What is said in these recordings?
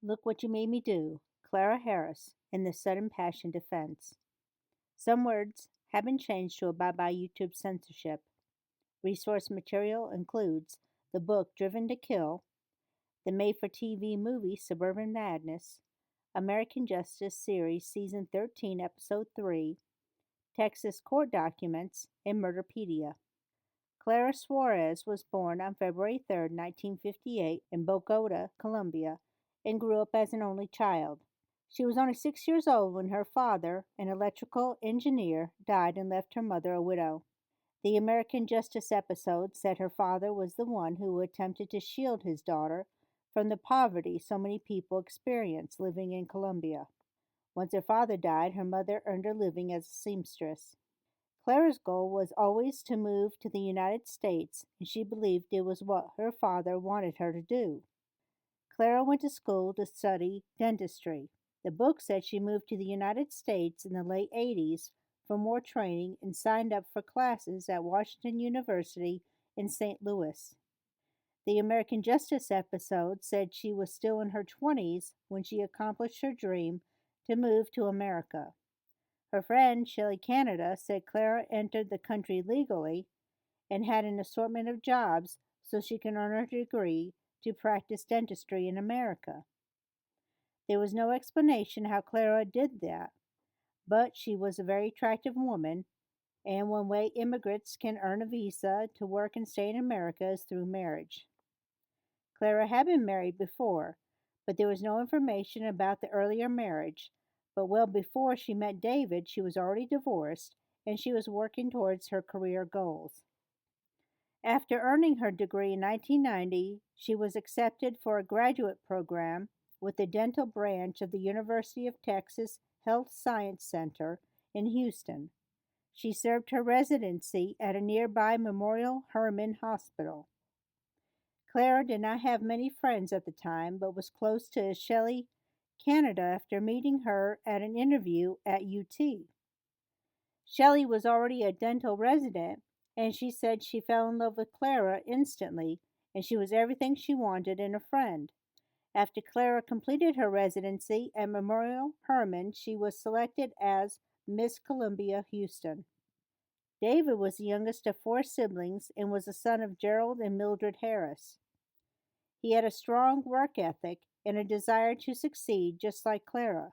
Look What You Made Me Do, Clara Harris, in the Sudden Passion Defense. Some words have been changed to abide by YouTube censorship. Resource material includes the book Driven to Kill, the made for TV movie Suburban Madness, American Justice Series Season 13, Episode 3, Texas court documents, and Murderpedia. Clara Suarez was born on February 3, 1958, in Bogota, Colombia, and grew up as an only child. She was only 6 years old when her father, an electrical engineer, died and left her mother a widow. The American Justice episode said her father was the one who attempted to shield his daughter from the poverty so many people experience living in Colombia. Once her father died, her mother earned a living as a seamstress. Clara's goal was always to move to the United States, and she believed it was what her father wanted her to do. Clara went to school to study dentistry. The book said she moved to the United States in the late 80s for more training and signed up for classes at Washington University in St. Louis. The American Justice episode said she was still in her 20s when she accomplished her dream to move to America. Her friend Shelley Canada said Clara entered the country legally and had an assortment of jobs so she could earn her degree to practice dentistry in America. There was no explanation how Clara did that, but she was a very attractive woman, and one way immigrants can earn a visa to work and stay in America is through marriage. Clara had been married before, but there was no information about the earlier marriage. But well before she met David, she was already divorced, and she was working towards her career goals. After earning her degree in 1990, she was accepted for a graduate program with the dental branch of the University of Texas Health Science Center in Houston. She served her residency at a nearby Memorial Hermann Hospital. Clara did not have many friends at the time, but was close to Shelley Canada after meeting her at an interview at UT. Shelley was already a dental resident, and she said she fell in love with Clara instantly, and she was everything she wanted in a friend. After Clara completed her residency at Memorial Hermann, she was selected as Miss Columbia Houston. David was the youngest of four siblings and was the son of Gerald and Mildred Harris. He had a strong work ethic and a desire to succeed just like Clara.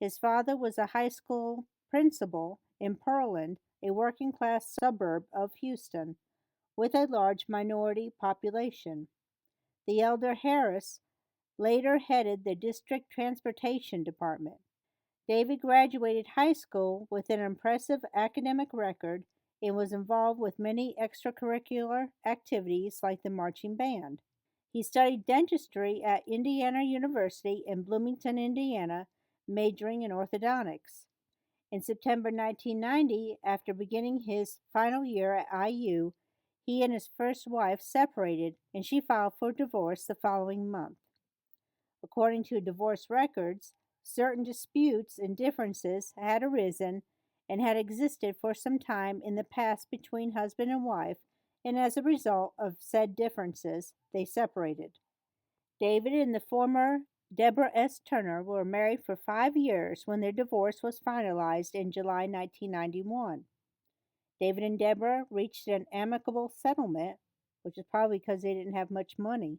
His father was a high school principal in Pearland, a working class suburb of Houston, with a large minority population. The elder Harris later headed the district transportation department. David graduated high school with an impressive academic record and was involved with many extracurricular activities like the marching band. He studied dentistry at Indiana University in Bloomington, Indiana, majoring in orthodontics. In September 1990, after beginning his final year at IU, he and his first wife separated, and she filed for divorce the following month. According to divorce records, certain disputes and differences had arisen and had existed for some time in the past between husband and wife, and as a result of said differences, they separated. David and the former Deborah S. Turner were married for 5 years when their divorce was finalized in July 1991. David and Deborah reached an amicable settlement, which is probably because they didn't have much money.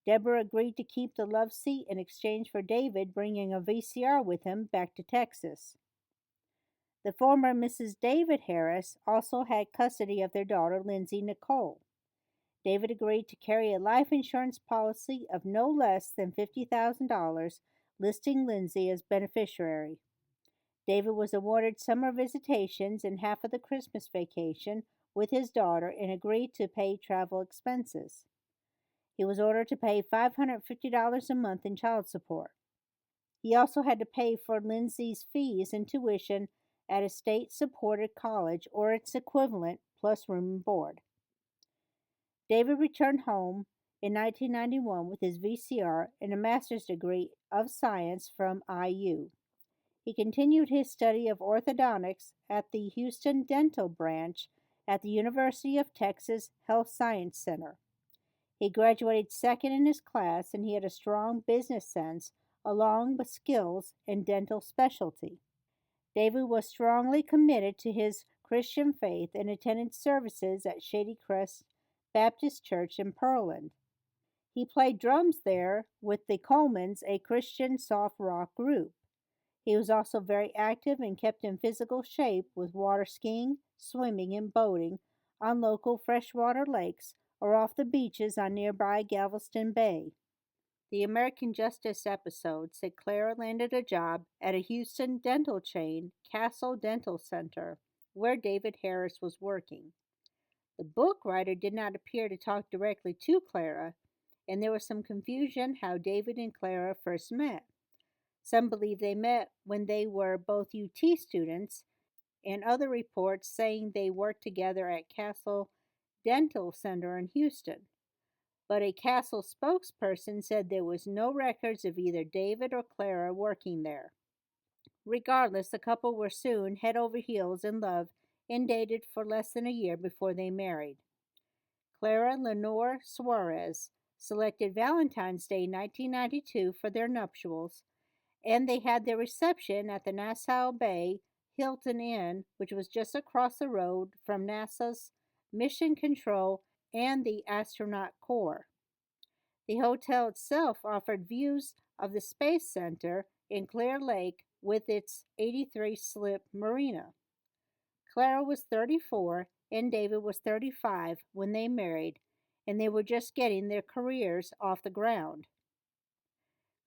Deborah agreed to keep the love seat in exchange for David bringing a VCR with him back to Texas. The former Mrs. David Harris also had custody of their daughter, Lindsay Nicole. David agreed to carry a life insurance policy of no less than $50,000, listing Lindsay as beneficiary. David was awarded summer visitations and half of the Christmas vacation with his daughter and agreed to pay travel expenses. He was ordered to pay $550 a month in child support. He also had to pay for Lindsay's fees and tuition at a state-supported college or its equivalent, plus room and board. David returned home in 1991 with his VCR and a master's degree of science from IU. He continued his study of orthodontics at the Houston Dental Branch at the University of Texas Health Science Center. He graduated second in his class and he had a strong business sense along with skills in dental specialty. David was strongly committed to his Christian faith and attended services at Shady Crest Baptist Church in Pearland. He played drums there with the Colemans, a Christian soft rock group. He was also very active and kept in physical shape with water skiing, swimming, and boating on local freshwater lakes or off the beaches on nearby Galveston Bay. The American Justice episode said Clara landed a job at a Houston dental chain, Castle Dental Center, where David Harris was working. The book writer did not appear to talk directly to Clara, and there was some confusion how David and Clara first met. Some believe they met when they were both UT students, and other reports saying they worked together at Castle Dental Center in Houston. But a Castle spokesperson said there was no records of either David or Clara working there. Regardless, the couple were soon head over heels in love and dated for less than a year before they married. Clara Lenore Suarez selected Valentine's Day 1992 for their nuptials, and they had their reception at the Nassau Bay Hilton Inn, which was just across the road from NASA's Mission Control and the Astronaut Corps. The hotel itself offered views of the Space Center in Clear Lake with its 83 slip marina. Clara was 34 and David was 35 when they married, and they were just getting their careers off the ground.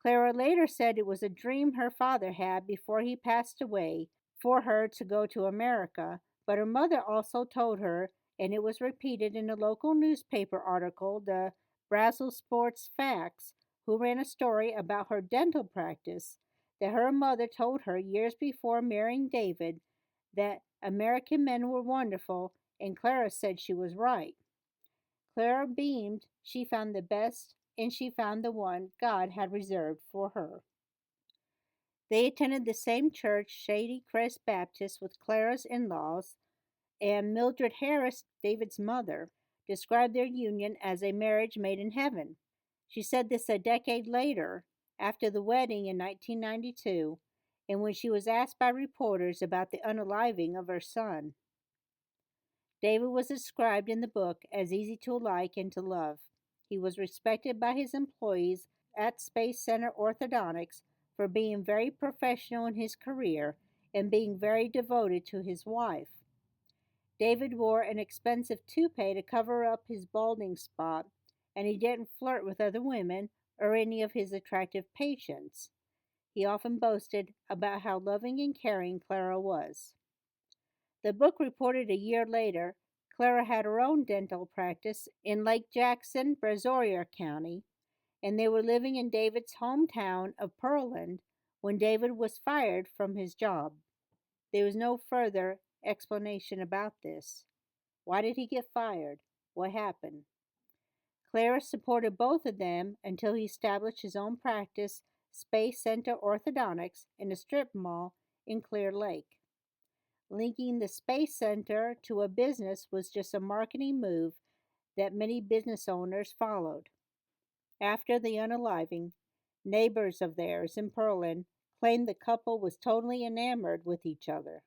Clara later said it was a dream her father had before he passed away for her to go to America, but her mother also told her, and it was repeated in a local newspaper article, the Brazil Sports Facts, who ran a story about her dental practice, that her mother told her years before marrying David that American men were wonderful, and Clara said she was right. Clara beamed. She found the best, and she found the one God had reserved for her. They attended the same church, Shady Crest Baptist, with Clara's in laws, and Mildred Harris, David's mother, described their union as a marriage made in heaven. She said this a decade later, after the wedding in 1992, and when she was asked by reporters about the unaliving of her son. David was described in the book as easy to like and to love. He was respected by his employees at Space Center Orthodontics for being very professional in his career and being very devoted to his wife. David wore an expensive toupee to cover up his balding spot, and he didn't flirt with other women or any of his attractive patients. He often boasted about how loving and caring Clara was. The book reported a year later, Clara had her own dental practice in Lake Jackson, Brazoria County, and they were living in David's hometown of Pearland when David was fired from his job. There was no further explanation about this. Why did he get fired? What happened? Clara supported both of them until he established his own practice, Space Center Orthodontics, in a strip mall in Clear Lake. Linking the Space Center to a business was just a marketing move that many business owners followed. After the unaliving, neighbors of theirs in Pearland claimed the couple was totally enamored with each other.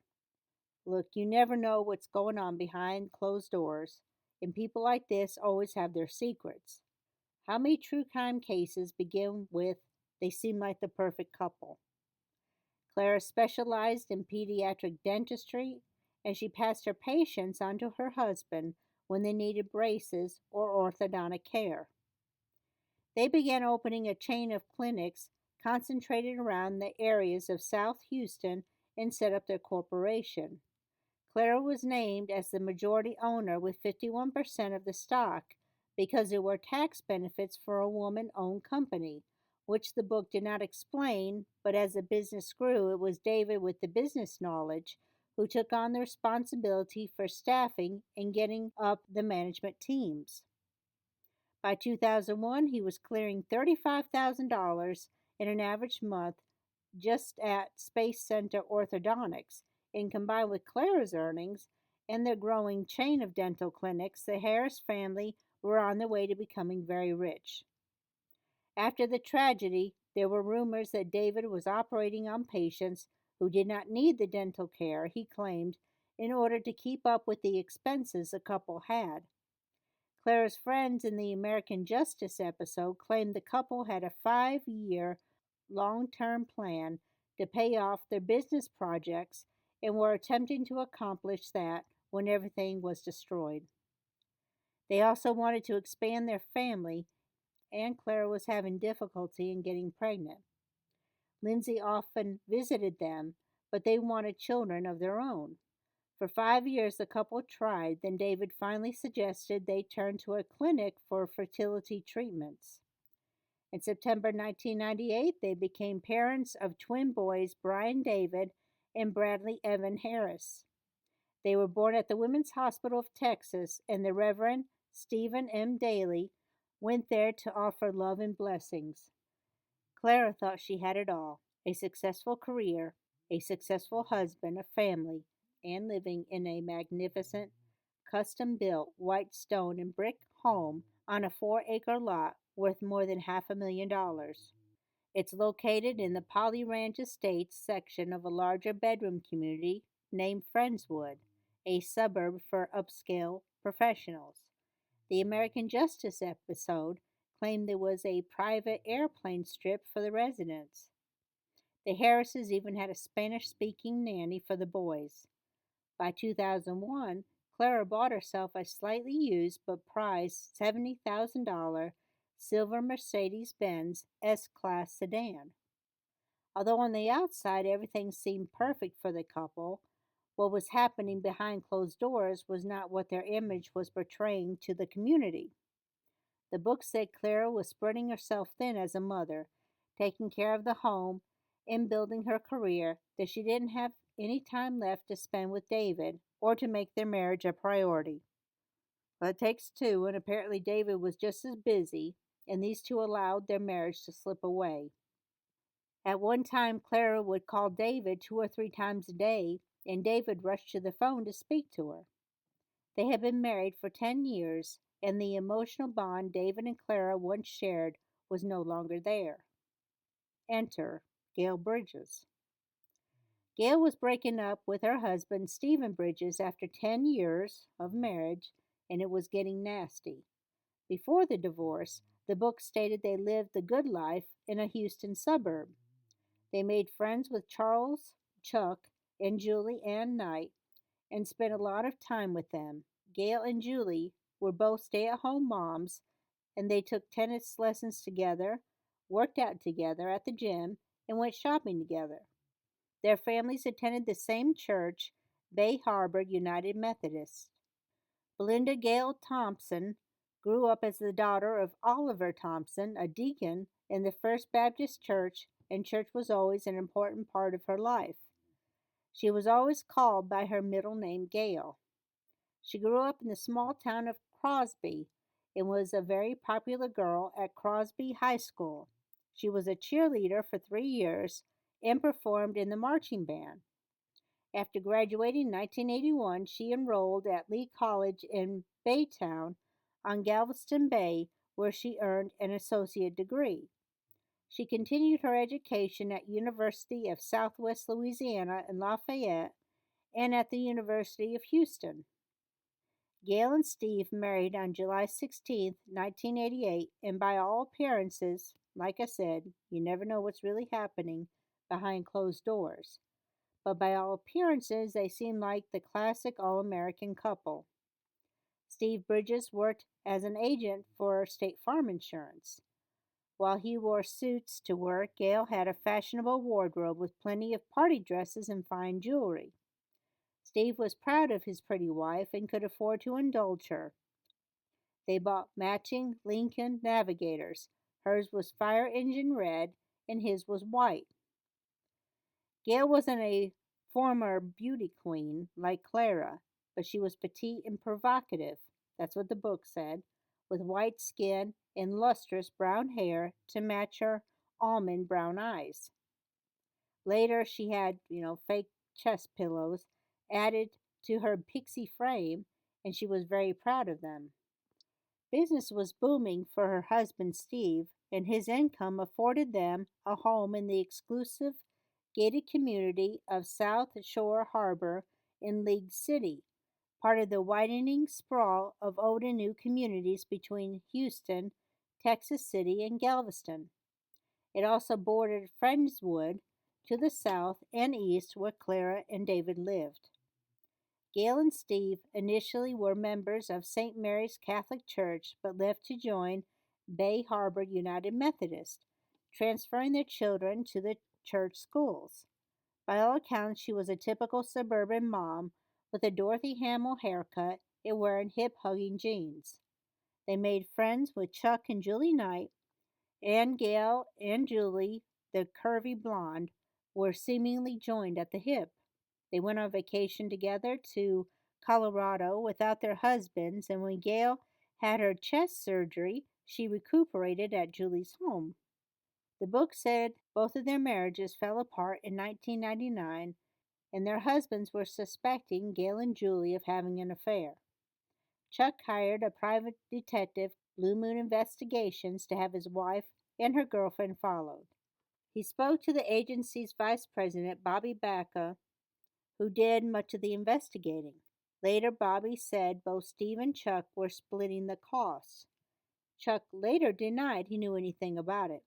Look, you never know what's going on behind closed doors, and people like this always have their secrets. How many true crime cases begin with, "They seem like the perfect couple"? Clara specialized in pediatric dentistry, and she passed her patients on to her husband when they needed braces or orthodontic care. They began opening a chain of clinics concentrated around the areas of South Houston and set up their corporation. Clara was named as the majority owner with 51% of the stock because there were tax benefits for a woman-owned company, which the book did not explain, but as the business grew, it was David with the business knowledge who took on the responsibility for staffing and getting up the management teams. By 2001, he was clearing $35,000 in an average month just at Space Center Orthodontics, and combined with Clara's earnings and their growing chain of dental clinics, the Harris family were on their way to becoming very rich. After the tragedy, there were rumors that David was operating on patients who did not need the dental care he claimed in order to keep up with the expenses the couple had. Clara's friends in the American Justice episode claimed the couple had a 5-year long term plan to pay off their business projects and were attempting to accomplish that when everything was destroyed. They also wanted to expand their family, and Clara was having difficulty in getting pregnant. Lindsay often visited them, but they wanted children of their own. For 5 years, the couple tried, then David finally suggested they turn to a clinic for fertility treatments. In September 1998, they became parents of twin boys Brian David and Bradley Evan Harris. They were born at the Women's Hospital of Texas, and the Reverend Stephen M. Daly went there to offer love and blessings. Clara thought she had it all: a successful career, a successful husband, a family, and living in a magnificent, custom built white stone and brick home on a 4-acre lot worth more than $500,000. It's located in the Poly Ranch Estates section of a larger bedroom community named Friendswood, a suburb for upscale professionals. The American Justice episode claimed there was a private airplane strip for the residents. The Harrises even had a Spanish speaking nanny for the boys. By 2001, Clara bought herself a slightly used but prized $70,000 silver Mercedes Benz S Class sedan. Although on the outside everything seemed perfect for the couple, what was happening behind closed doors was not what their image was portraying to the community. The book said Clara was spreading herself thin as a mother, taking care of the home and building her career, that she didn't have any time left to spend with David or to make their marriage a priority. Well, it takes two, and apparently David was just as busy, and these two allowed their marriage to slip away. At one time, Clara would call David 2 or 3 times a day, and David rushed to the phone to speak to her. They had been married for 10 years, and the emotional bond David and Clara once shared was no longer there. Enter Gail Bridges. Gail was breaking up with her husband, Stephen Bridges, after 10 years of marriage, and it was getting nasty. Before the divorce, the book stated they lived the good life in a Houston suburb. They made friends with Charles, Chuck, and Julie Ann Knight and spent a lot of time with them. Gail and Julie were both stay-at-home moms, and they took tennis lessons together, worked out together at the gym, and went shopping together. Their families attended the same church, Bay Harbor United Methodist. Belinda Gale Thompson grew up as the daughter of Oliver Thompson, a deacon in the First Baptist Church, and church was always an important part of her life. She was always called by her middle name, Gail. She grew up in the small town of Crosby and was a very popular girl at Crosby High School. She was a cheerleader for 3 years and performed in the marching band. After graduating in 1981, she enrolled at Lee College in Baytown on Galveston Bay, where she earned an associate degree. She continued her education at University of Southwest Louisiana in Lafayette and at the University of Houston. Gail and Steve married on July 16, 1988, and by all appearances, like I said, you never know what's really happening behind closed doors. But by all appearances, they seem like the classic all-American couple. Steve Bridges worked as an agent for State Farm Insurance. While he wore suits to work, Gail had a fashionable wardrobe with plenty of party dresses and fine jewelry. Steve was proud of his pretty wife and could afford to indulge her. They bought matching Lincoln Navigators. Hers was fire engine red and his was white. Gail wasn't a former beauty queen like Clara, but she was petite and provocative. That's what the book said, with white skin and lustrous brown hair to match her almond brown eyes. Later, she had, fake chest pillows added to her pixie frame, and she was very proud of them. Business was booming for her husband Steve, and his income afforded them a home in the exclusive gated community of South Shore Harbor in League City, part of the widening sprawl of old and new communities between Houston, Texas City, and Galveston. It also bordered Friendswood to the south and east, where Clara and David lived. Gail and Steve initially were members of St. Mary's Catholic Church but left to join Bay Harbor United Methodist, transferring their children to the church schools. By all accounts, she was a typical suburban mom with a Dorothy Hamill haircut and wearing hip hugging jeans. They made friends with Chuck and Julie Knight, and Gail and Julie, the curvy blonde, were seemingly joined at the hip. They went on vacation together to Colorado without their husbands, and when Gail had her chest surgery, she recuperated at Julie's home. The book said both of their marriages fell apart in 1999, and their husbands were suspecting Gail and Julie of having an affair. Chuck hired a private detective, Blue Moon Investigations, to have his wife and her girlfriend followed. He spoke to the agency's vice president, Bobby Baca, who did much of the investigating. Later, Bobby said both Steve and Chuck were splitting the costs. Chuck later denied he knew anything about it.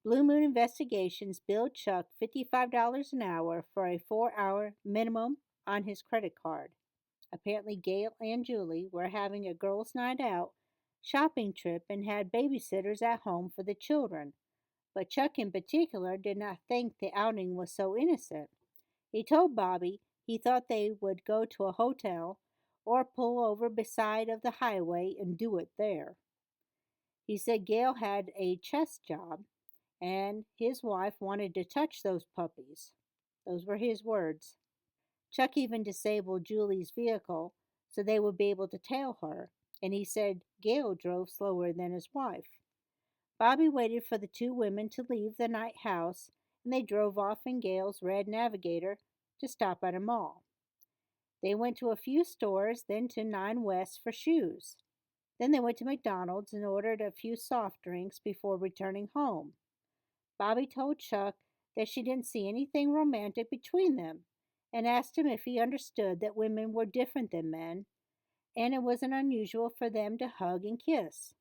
Blue Moon Investigations billed Chuck $55 an hour for a 4-hour minimum on his credit card. Apparently, Gail and Julie were having a girls' night out shopping trip and had babysitters at home for the children, but Chuck in particular did not think the outing was so innocent. He told Bobby he thought they would go to a hotel or pull over beside of the highway and do it there. He said Gail had a chest job and his wife wanted to touch those puppies. Those were his words. Chuck even disabled Julie's vehicle so they would be able to tail her, and he said Gail drove slower than his wife. Bobby waited for the two women to leave the night house, and they drove off in Gail's red Navigator to stop at a mall. They went to a few stores, then to 9 West for shoes. Then they went to McDonald's and ordered a few soft drinks before returning home. Bobby told Chuck that she didn't see anything romantic between them and asked him if he understood that women were different than men and it wasn't unusual for them to hug and kiss.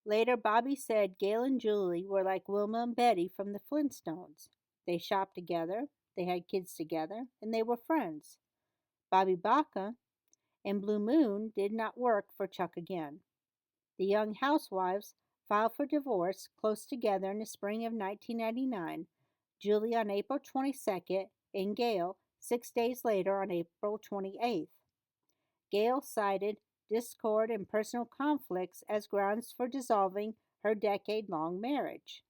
Later, Bobby said Gail and Julie were like Wilma and Betty from the Flintstones. They shopped together, they had kids together, and they were friends. Bobby Baca and Blue Moon did not work for Chuck again. The young housewives filed for divorce close together in the spring of 1999, Julie on April 22nd and Gail 6 days later on April 28th. Gail cited discord and personal conflicts as grounds for dissolving her decade-long marriage.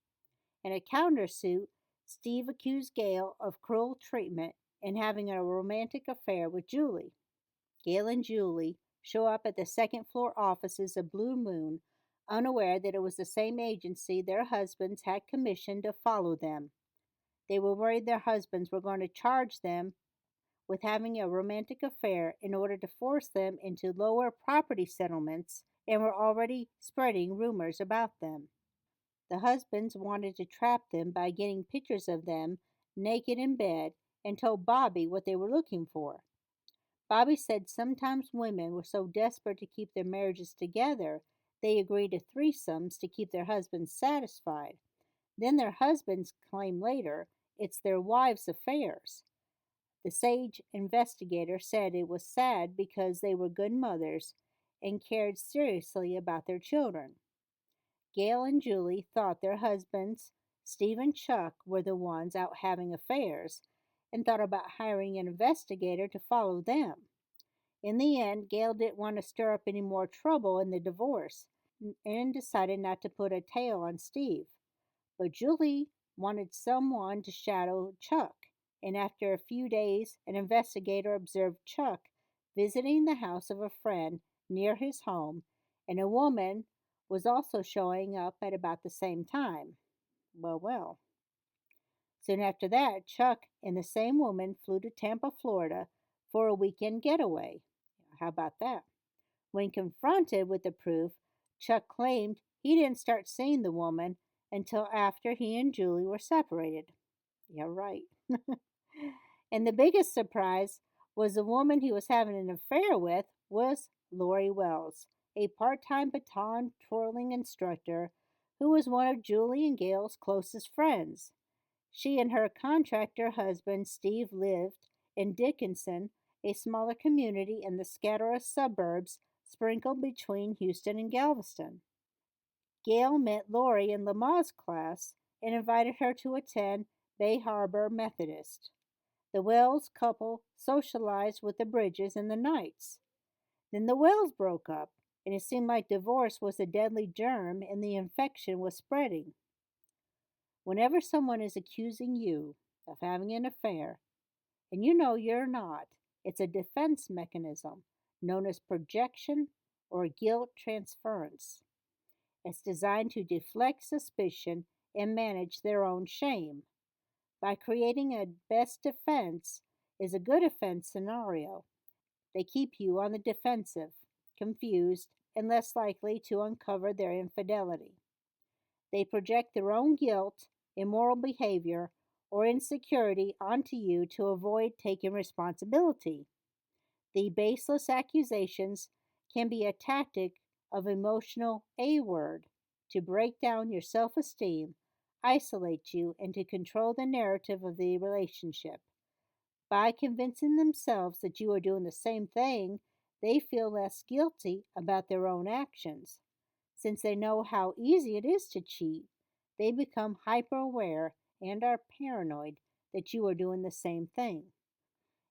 In a countersuit, Steve accused Gail of cruel treatment and having a romantic affair with Julie. Gail and Julie show up at the second-floor offices of Blue Moon, unaware that it was the same agency their husbands had commissioned to follow them. They were worried their husbands were going to charge them with having a romantic affair in order to force them into lower property settlements and were already spreading rumors about them. The husbands wanted to trap them by getting pictures of them naked in bed and told Bobby what they were looking for. Bobby said sometimes women were so desperate to keep their marriages together, they agreed to threesomes to keep their husbands satisfied. Then their husbands claim later it's their wives' affairs. The sage investigator said it was sad because they were good mothers and cared seriously about their children. Gail and Julie thought their husbands, Steve and Chuck, were the ones out having affairs and thought about hiring an investigator to follow them. In the end, Gail didn't want to stir up any more trouble in the divorce and decided not to put a tail on Steve. But Julie wanted someone to shadow Chuck, and after a few days, an investigator observed Chuck visiting the house of a friend near his home, and a woman was also showing up at about the same time. Well, well. Soon after that, Chuck and the same woman flew to Tampa, Florida for a weekend getaway. How about that? When confronted with the proof, Chuck claimed he didn't start seeing the woman until after he and Julie were separated. Yeah, right. And the biggest surprise was the woman he was having an affair with was Lori Wells, a part-time baton twirling instructor who was one of Julie and Gail's closest friends. She and her contractor husband Steve lived in Dickinson, a smaller community in the scattered suburbs sprinkled between Houston and Galveston. Gail met Lori in Lama's class and invited her to attend Bay Harbor Methodist. The Wells couple socialized with the Bridges and the Knights. Then the Wells broke up, and it seemed like divorce was a deadly germ and the infection was spreading. Whenever someone is accusing you of having an affair, and you know you're not, it's a defense mechanism known as projection or guilt transference. It's designed to deflect suspicion and manage their own shame. By creating a best defense is a good offense scenario, they keep you on the defensive, confused, and less likely to uncover their infidelity. They project their own guilt, immoral behavior, or insecurity onto you to avoid taking responsibility. The baseless accusations can be a tactic of emotional A word to break down your self esteem, isolate you, and to control the narrative of the relationship. By convincing themselves that you are doing the same thing, they feel less guilty about their own actions. Since they know how easy it is to cheat, they become hyper aware and are paranoid that you are doing the same thing.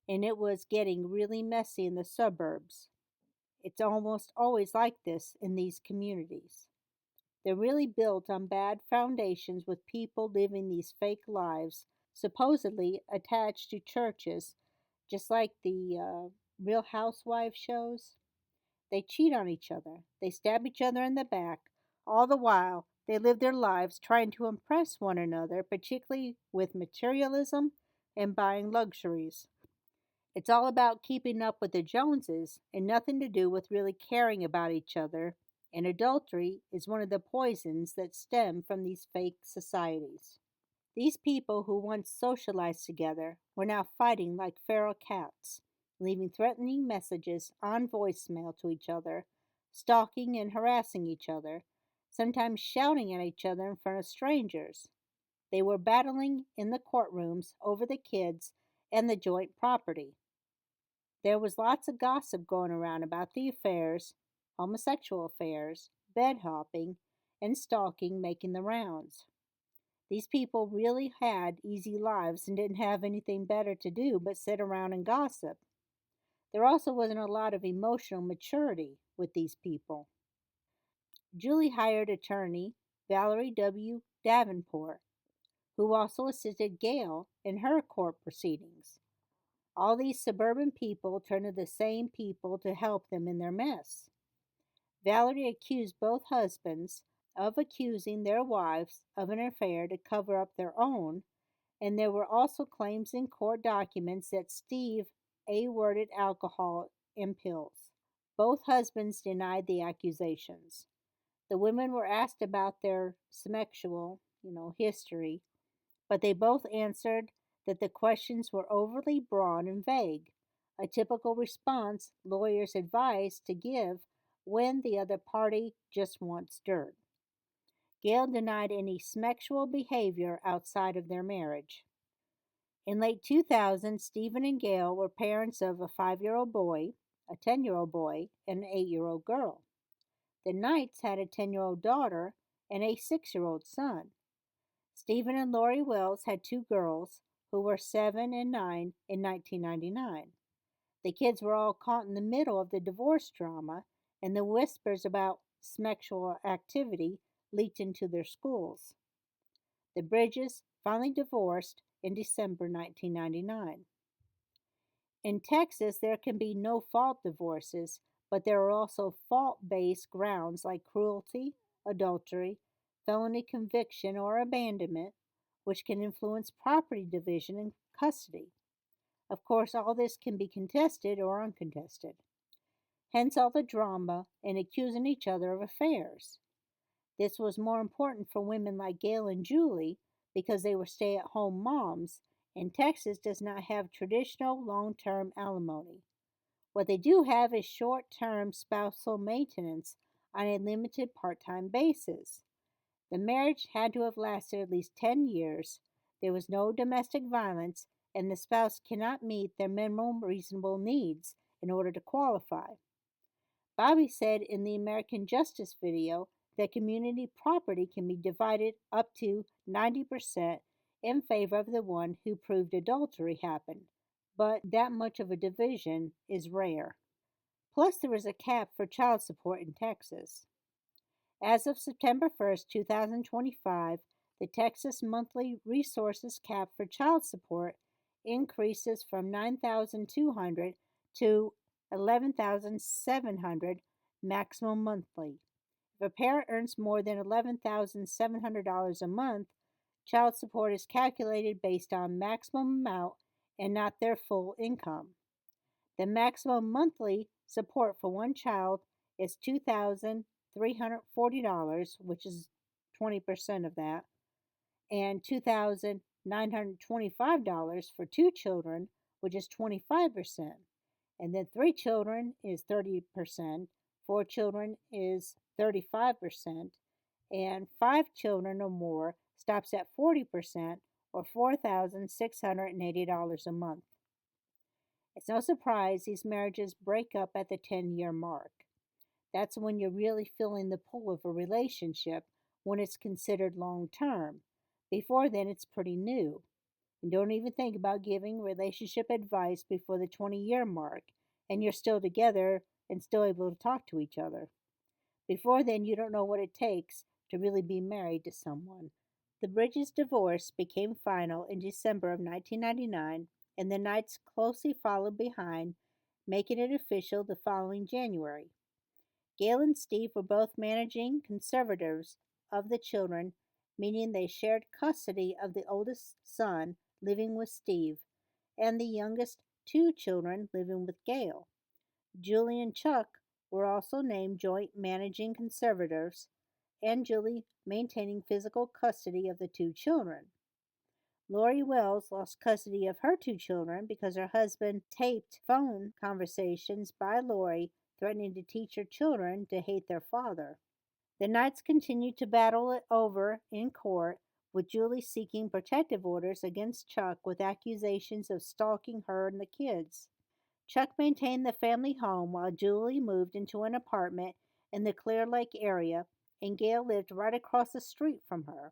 And it was getting really messy in the suburbs. It's almost always like this in these communities. They're really built on bad foundations with people living these fake lives, supposedly attached to churches, just like the Real Housewives shows. They cheat on each other, they stab each other in the back, all the while they live their lives trying to impress one another, particularly with materialism and buying luxuries. It's all about keeping up with the Joneses and nothing to do with really caring about each other. And adultery is one of the poisons that stem from these fake societies. These people who once socialized together were now fighting like feral cats, leaving threatening messages on voicemail to each other, stalking and harassing each other, sometimes shouting at each other in front of strangers. They were battling in the courtrooms over the kids and the joint property. There was lots of gossip going around about the affairs, homosexual affairs, bed hopping, and stalking making the rounds. These people really had easy lives and didn't have anything better to do but sit around and gossip. There also wasn't a lot of emotional maturity with these people. Julie hired attorney Valerie W. Davenport, who also assisted Gail in her court proceedings. All these suburban people turned to the same people to help them in their mess. Valerie accused both husbands of accusing their wives of an affair to cover up their own, and there were also claims in court documents that Steve A-worded alcohol and pills. Both husbands denied the accusations. The women were asked about their sexual, history, but they both answered that the questions were overly broad and vague, a typical response lawyers advise to give when the other party just wants dirt. Gail denied any sexual behavior outside of their marriage. In late 2000, Stephen and Gail were parents of a 5-year-old boy, a 10-year-old boy, and an 8-year-old girl. The Knights had a 10-year-old daughter and a 6-year-old son. Stephen and Lori Wells had two girls who were 7 and 9 in 1999. The kids were all caught in the middle of the divorce drama, and the whispers about sexual activity leaked into their schools. The Bridges finally divorced in December 1999. In Texas, there can be no fault divorces, but there are also fault based grounds like cruelty, adultery, felony conviction, or abandonment, which can influence property division and custody. Of course, all this can be contested or uncontested. hence all the drama and accusing each other of affairs. This was more important for women like Gail and Julie because they were stay at home moms, and Texas does not have traditional long term alimony. What they do have is short term spousal maintenance on a limited part time basis. The marriage had to have lasted at least 10 years, there was no domestic violence, and the spouse cannot meet their minimum reasonable needs in order to qualify. Bobby said in the American Justice video that community property can be divided up to 90% in favor of the one who proved adultery happened, but that much of a division is rare. Plus, there is a cap for child support in Texas. As of September 1st, 2025, the Texas monthly resources cap for child support increases from 9,200 to 11,700 maximum monthly. If a parent earns more than $11,700 a month, child support is calculated based on maximum amount and not their full income. The maximum monthly support for one child is $2,340, which is 20% of that, and $2,925 for two children, which is 25%. And then three children is 30%, four children is 35%, and five children or more stops at 40% or $4,680 a month. It's no surprise these marriages break up at the 10-year mark. That's when you're really feeling the pull of a relationship, when it's considered long term. Before then, it's pretty new. And don't even think about giving relationship advice before the 20-year mark, and you're still together and still able to talk to each other. Before then, you don't know what it takes to really be married to someone. The Bridges divorce became final in December of 1999, and the Knights closely followed behind, making it official the following January. Gail and Steve were both managing conservators of the children, meaning they shared custody of the oldest son living with Steve and the youngest two children living with Gail. Julie and Chuck were also named joint managing conservators, and Julie maintaining physical custody of the two children. Lori Wells lost custody of her two children because her husband taped phone conversations by Lori threatening to teach her children to hate their father. The Knights continued to battle it over in court, with Julie seeking protective orders against Chuck with accusations of stalking her and the kids. Chuck maintained the family home while Julie moved into an apartment in the Clear Lake area, and Gail lived right across the street from her.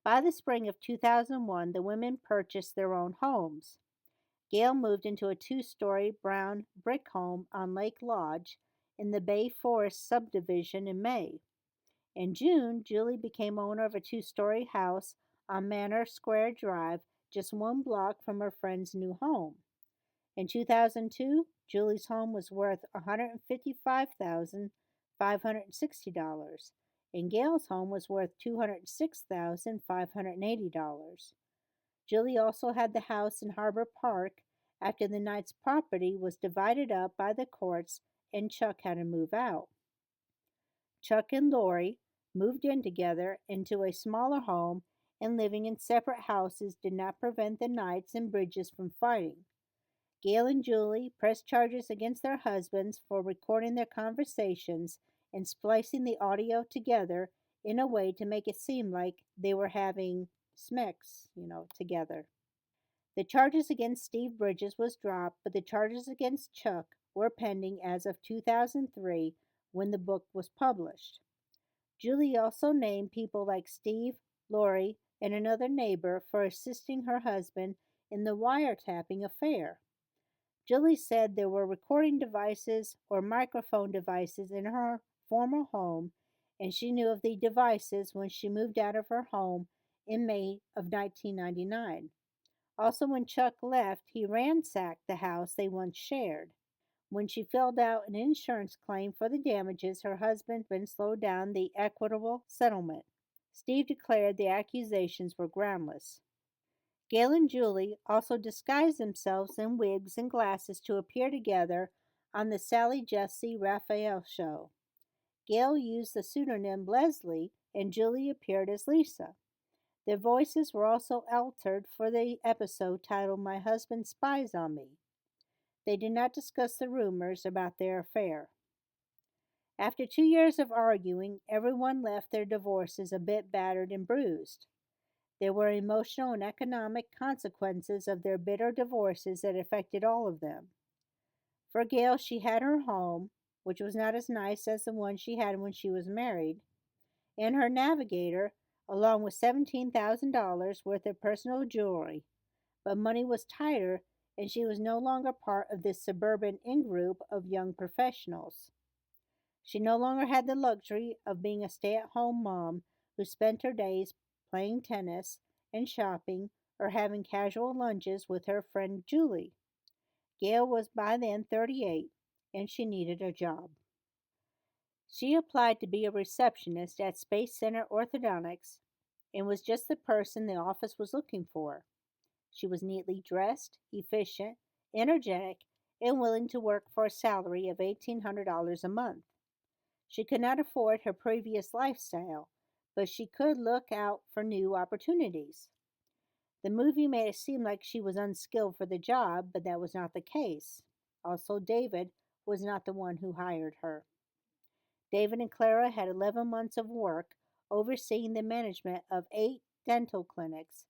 By the spring of 2001, the women purchased their own homes. Gail moved into a two-story brown brick home on Lake Lodge in the Bay Forest subdivision in May. In June, Julie became owner of a two-story house on Manor Square Drive, just one block from her friend's new home. In 2002, Julie's home was worth $155,560, and Gail's home was worth $206,580. Julie also had the house in Harbor Park after the Knights' property was divided up by the courts and Chuck had to move out. Chuck and Lori moved in together into a smaller home, and living in separate houses did not prevent the Knights and Bridges from fighting. Gail and Julie pressed charges against their husbands for recording their conversations and splicing the audio together in a way to make it seem like they were having smicks, together. The charges against Steve Bridges was dropped, but the charges against Chuck were pending as of 2003 when the book was published. Julie also named people like Steve, Lori, and another neighbor for assisting her husband in the wiretapping affair. Julie said there were recording devices or microphone devices in her former home, and she knew of the devices when she moved out of her home in May of 1999. Also, when Chuck left, he ransacked the house they once shared. When she filled out an insurance claim for the damages, her husband slowed down the equitable settlement. Steve declared the accusations were groundless. Gail and Julie also disguised themselves in wigs and glasses to appear together on the Sally Jesse Raphael show. Gail used the pseudonym Leslie, and Julie appeared as Lisa. Their voices were also altered for the episode titled My Husband Spies on Me. They did not discuss the rumors about their affair. After 2 years of arguing, everyone left their divorces a bit battered and bruised. There were emotional and economic consequences of their bitter divorces that affected all of them. For Gail, she had her home, which was not as nice as the one she had when she was married, and her navigator, along with $17,000 worth of personal jewelry. But money was tighter, and she was no longer part of this suburban in group of young professionals. She no longer had the luxury of being a stay at home mom who spent her days playing tennis and shopping or having casual lunches with her friend Julie. Gail was by then 38 and she needed a job. She applied to be a receptionist at Space Center Orthodontics and was just the person the office was looking for. She was neatly dressed, efficient, energetic, and willing to work for a salary of $1,800 a month. She could not afford her previous lifestyle, but she could look out for new opportunities. The movie made it seem like she was unskilled for the job, but that was not the case. Also, David was not the one who hired her. David and Clara had 11 months of work overseeing the management of 8 dental clinics,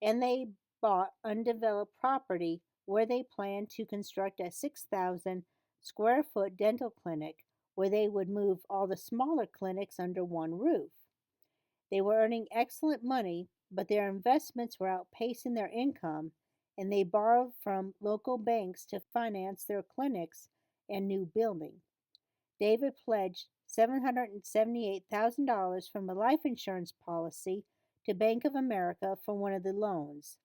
and they bought undeveloped property where they planned to construct a 6,000 square foot dental clinic where they would move all the smaller clinics under one roof. They were earning excellent money, but their investments were outpacing their income, and they borrowed from local banks to finance their clinics and new building. David pledged $778,000 from a life insurance policy to Bank of America for one of the loans.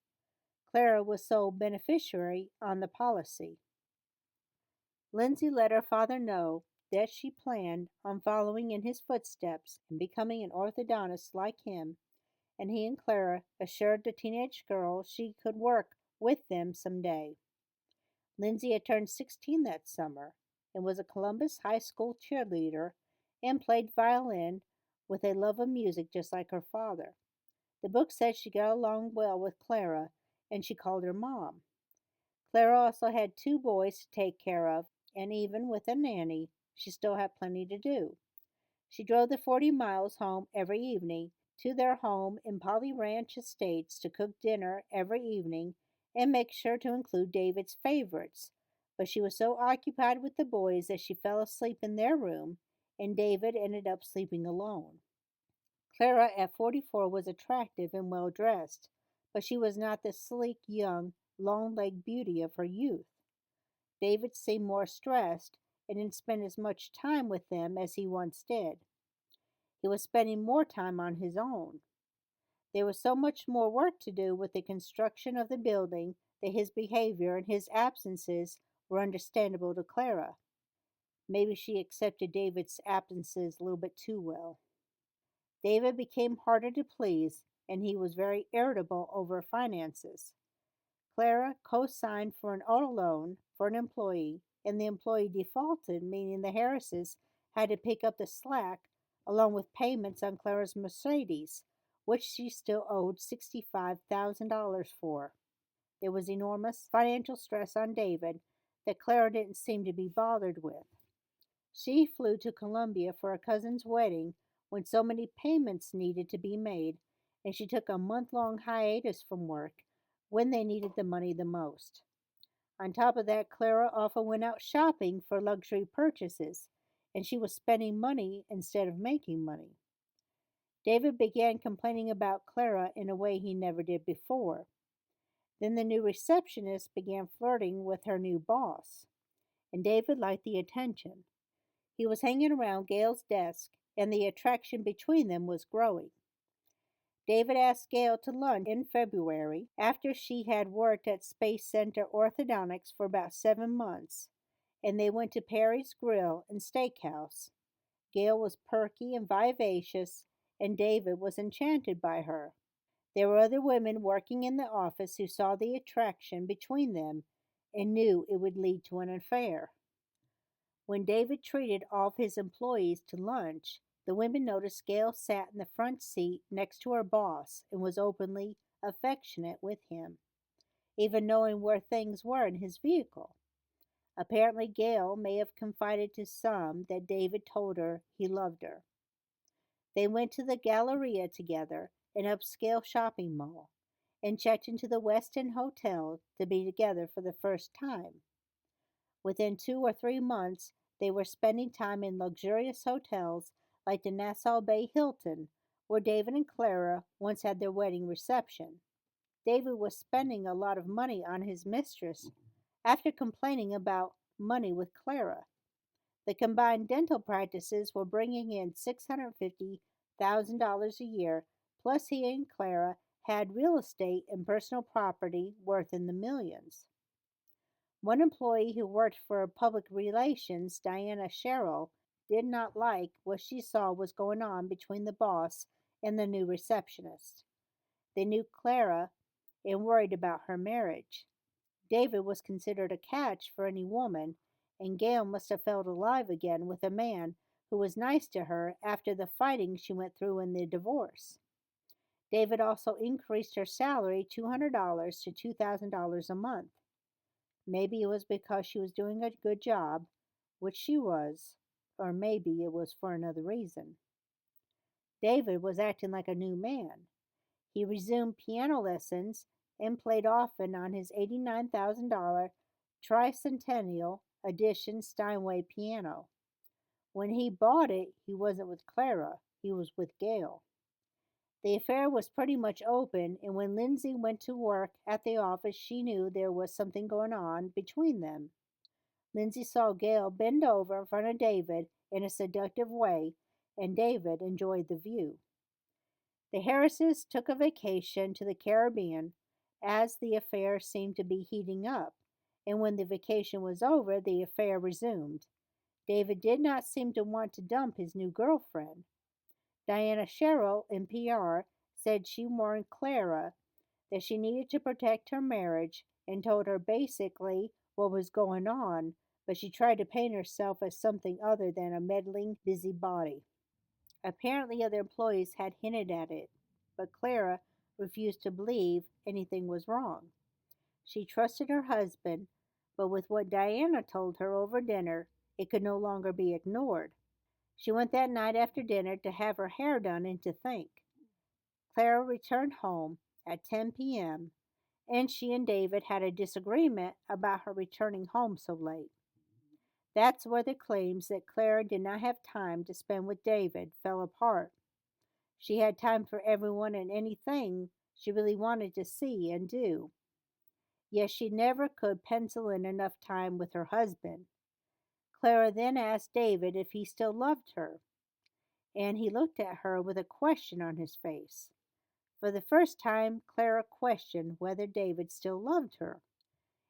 Clara was sole beneficiary on the policy. Lindsay let her father know that she planned on following in his footsteps and becoming an orthodontist like him, and he and Clara assured the teenage girl she could work with them someday. Lindsay had turned 16 that summer and was a Columbus High School cheerleader and played violin with a love of music just like her father. The book said she got along well with Clara and she called her mom. Clara also had 2 boys to take care of, and even with a nanny, she still had plenty to do. She drove the 40 miles home every evening to their home in Polly Ranch Estates to cook dinner every evening and make sure to include David's favorites. But she was so occupied with the boys that she fell asleep in their room, and David ended up sleeping alone. Clara at 44 was attractive and well dressed, but she was not the sleek, young, long legged beauty of her youth. David seemed more stressed and didn't spend as much time with them as he once did. He was spending more time on his own. There was so much more work to do with the construction of the building that his behavior and his absences were understandable to Clara. Maybe she accepted David's absences a little bit too well. David became harder to please, and he was very irritable over finances. Clara co-signed for an auto loan for an employee, and the employee defaulted, meaning the Harrises had to pick up the slack along with payments on Clara's Mercedes, which she still owed $65,000 for. There was enormous financial stress on David that Clara didn't seem to be bothered with. She flew to Columbia for a cousin's wedding when so many payments needed to be made, and she took a month-long hiatus from work when they needed the money the most. On top of that, Clara often went out shopping for luxury purchases, and she was spending money instead of making money. David began complaining about Clara in a way he never did before. Then the new receptionist began flirting with her new boss, and David liked the attention. He was hanging around Gail's desk, and the attraction between them was growing. David asked Gail to lunch in February after she had worked at Space Center Orthodontics for about 7 months, and they went to Perry's Grill and Steakhouse. Gail was perky and vivacious, and David was enchanted by her. There were other women working in the office who saw the attraction between them and knew it would lead to an affair. When David treated all of his employees to lunch, the women noticed Gail sat in the front seat next to her boss and was openly affectionate with him, even knowing where things were in his vehicle. Apparently, Gail may have confided to some that David told her he loved her. They went to the Galleria together, an upscale shopping mall, and checked into the West End Hotel to be together for the first time. Within 2 or 3 months, they were spending time in luxurious hotels like the Nassau Bay Hilton, where David and Clara once had their wedding reception. David was spending a lot of money on his mistress after complaining about money with Clara. The combined dental practices were bringing in $650,000 a year, plus he and Clara had real estate and personal property worth in the millions. One employee who worked for public relations, Diana Sherrill, did not like what she saw was going on between the boss and the new receptionist. They knew Clara and worried about her marriage. David was considered a catch for any woman, and Gail must have felt alive again with a man who was nice to her after the fighting she went through in the divorce. David also increased her salary $200 to $2,000 a month. Maybe it was because she was doing a good job, which she was, or maybe it was for another reason. David was acting like a new man. He resumed piano lessons and played often on his $89,000 tricentennial edition Steinway piano. When he bought it, he wasn't with Clara, he was with Gail. The affair was pretty much open, and when Lindsay went to work at the office, she knew there was something going on between them. Lindsay saw Gail bend over in front of David in a seductive way, and David enjoyed the view. The Harrises took a vacation to the Caribbean as the affair seemed to be heating up, and when the vacation was over, the affair resumed. David did not seem to want to dump his new girlfriend. Diana Sherrill in PR said she warned Clara that she needed to protect her marriage and told her basically what was going on, but she tried to paint herself as something other than a meddling busybody. Apparently, other employees had hinted at it, but Clara refused to believe anything was wrong. She trusted her husband, but with what Diana told her over dinner, it could no longer be ignored. She went that night after dinner to have her hair done and to think. Clara returned home at 10 p.m., and she and David had a disagreement about her returning home so late. That's where the claims that Clara did not have time to spend with David fell apart. She had time for everyone and anything she really wanted to see and do. Yet she never could pencil in enough time with her husband. Clara then asked David if he still loved her, and he looked at her with a question on his face. For the first time, Clara questioned whether David still loved her.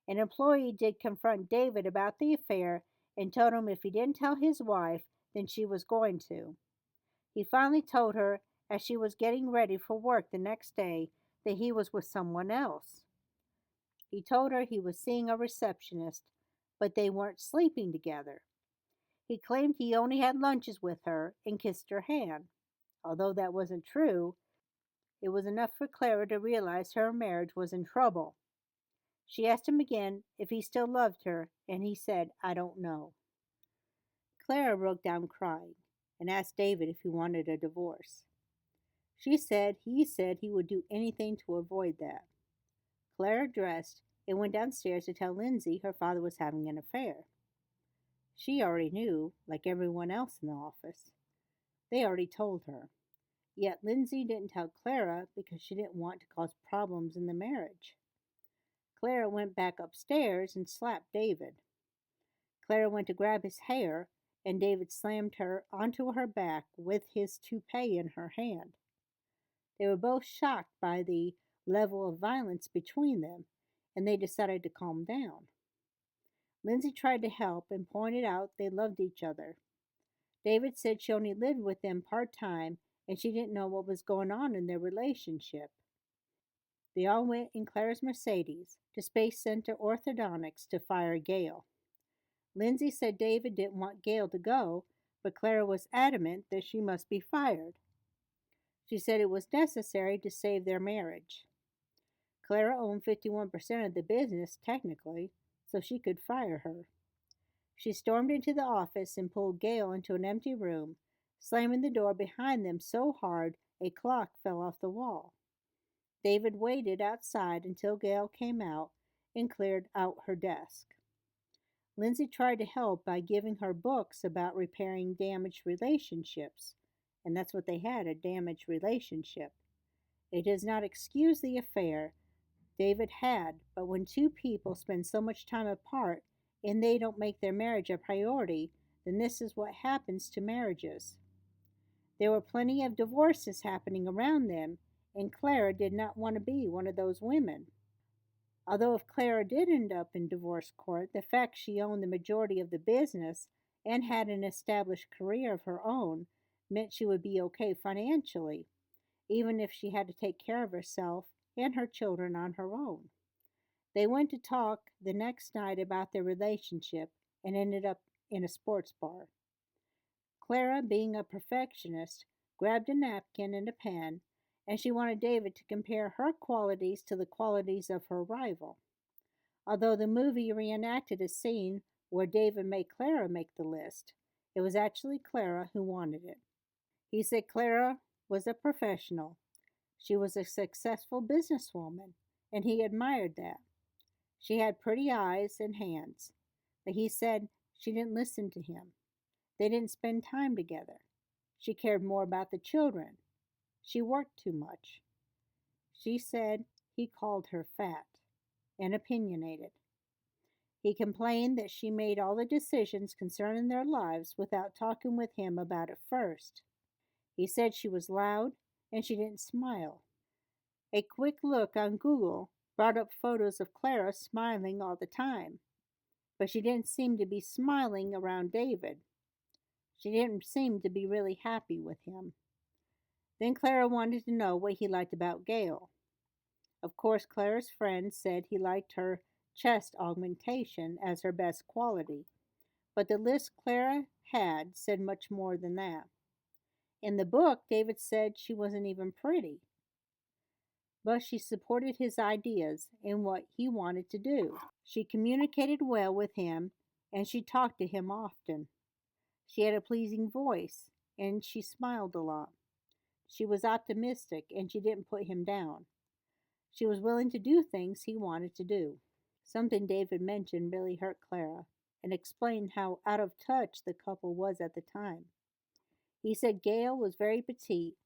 An employee did confront David about the affair and told him if he didn't tell his wife, then she was going to. He finally told her as she was getting ready for work the next day that he was with someone else. He told her he was seeing a receptionist, but they weren't sleeping together. He claimed he only had lunches with her and kissed her hand. Although that wasn't true, it was enough for Clara to realize her marriage was in trouble. She asked him again if he still loved her, and he said, "I don't know." Clara broke down crying and asked David if he wanted a divorce. He said he would do anything to avoid that. Clara dressed and went downstairs to tell Lindsay her father was having an affair. She already knew, like everyone else in the office. They already told her. Yet Lindsay didn't tell Clara because she didn't want to cause problems in the marriage. Clara went back upstairs and slapped David. Clara went to grab his hair, and David slammed her onto her back with his toupee in her hand. They were both shocked by the level of violence between them, and they decided to calm down. Lindsay tried to help and pointed out they loved each other. David said she only lived with them part-time and she didn't know what was going on in their relationship. They all went in Clara's Mercedes to Space Center Orthodontics to fire Gail. Lindsay said David didn't want Gail to go, but Clara was adamant that she must be fired. She said it was necessary to save their marriage. Clara owned 51% of the business, technically, so she could fire her. She stormed into the office and pulled Gail into an empty room, slamming the door behind them so hard a clock fell off the wall. David waited outside until Gail came out and cleared out her desk. Lindsay tried to help by giving her books about repairing damaged relationships, and that's what they had, a damaged relationship. It does not excuse the affair David had, but when two people spend so much time apart and they don't make their marriage a priority, then this is what happens to marriages. There were plenty of divorces happening around them, and Clara did not want to be one of those women. Although if Clara did end up in divorce court, the fact she owned the majority of the business and had an established career of her own meant she would be okay financially, even if she had to take care of herself and her children on her own. They went to talk the next night about their relationship and ended up in a sports bar. Clara, being a perfectionist, grabbed a napkin and a pen, and she wanted David to compare her qualities to the qualities of her rival. Although the movie reenacted a scene where David made Clara make the list, it was actually Clara who wanted it. He said Clara was a professional. She was a successful businesswoman, and he admired that. She had pretty eyes and hands, but he said she didn't listen to him. They didn't spend time together. She cared more about the children. She worked too much. She said he called her fat and opinionated. He complained that she made all the decisions concerning their lives without talking with him about it first. He said she was loud and she didn't smile. A quick look on Google brought up photos of Clara smiling all the time, but she didn't seem to be smiling around David. She didn't seem to be really happy with him. Then Clara wanted to know what he liked about Gail. Of course, Clara's friend said he liked her chest augmentation as her best quality, but the list Clara had said much more than that. In the book, David said she wasn't even pretty, but she supported his ideas and what he wanted to do. She communicated well with him and she talked to him often. She had a pleasing voice and she smiled a lot. She was optimistic and she didn't put him down. She was willing to do things he wanted to do. Something David mentioned really hurt Clara and explained how out of touch the couple was at the time. He said Gail was very petite,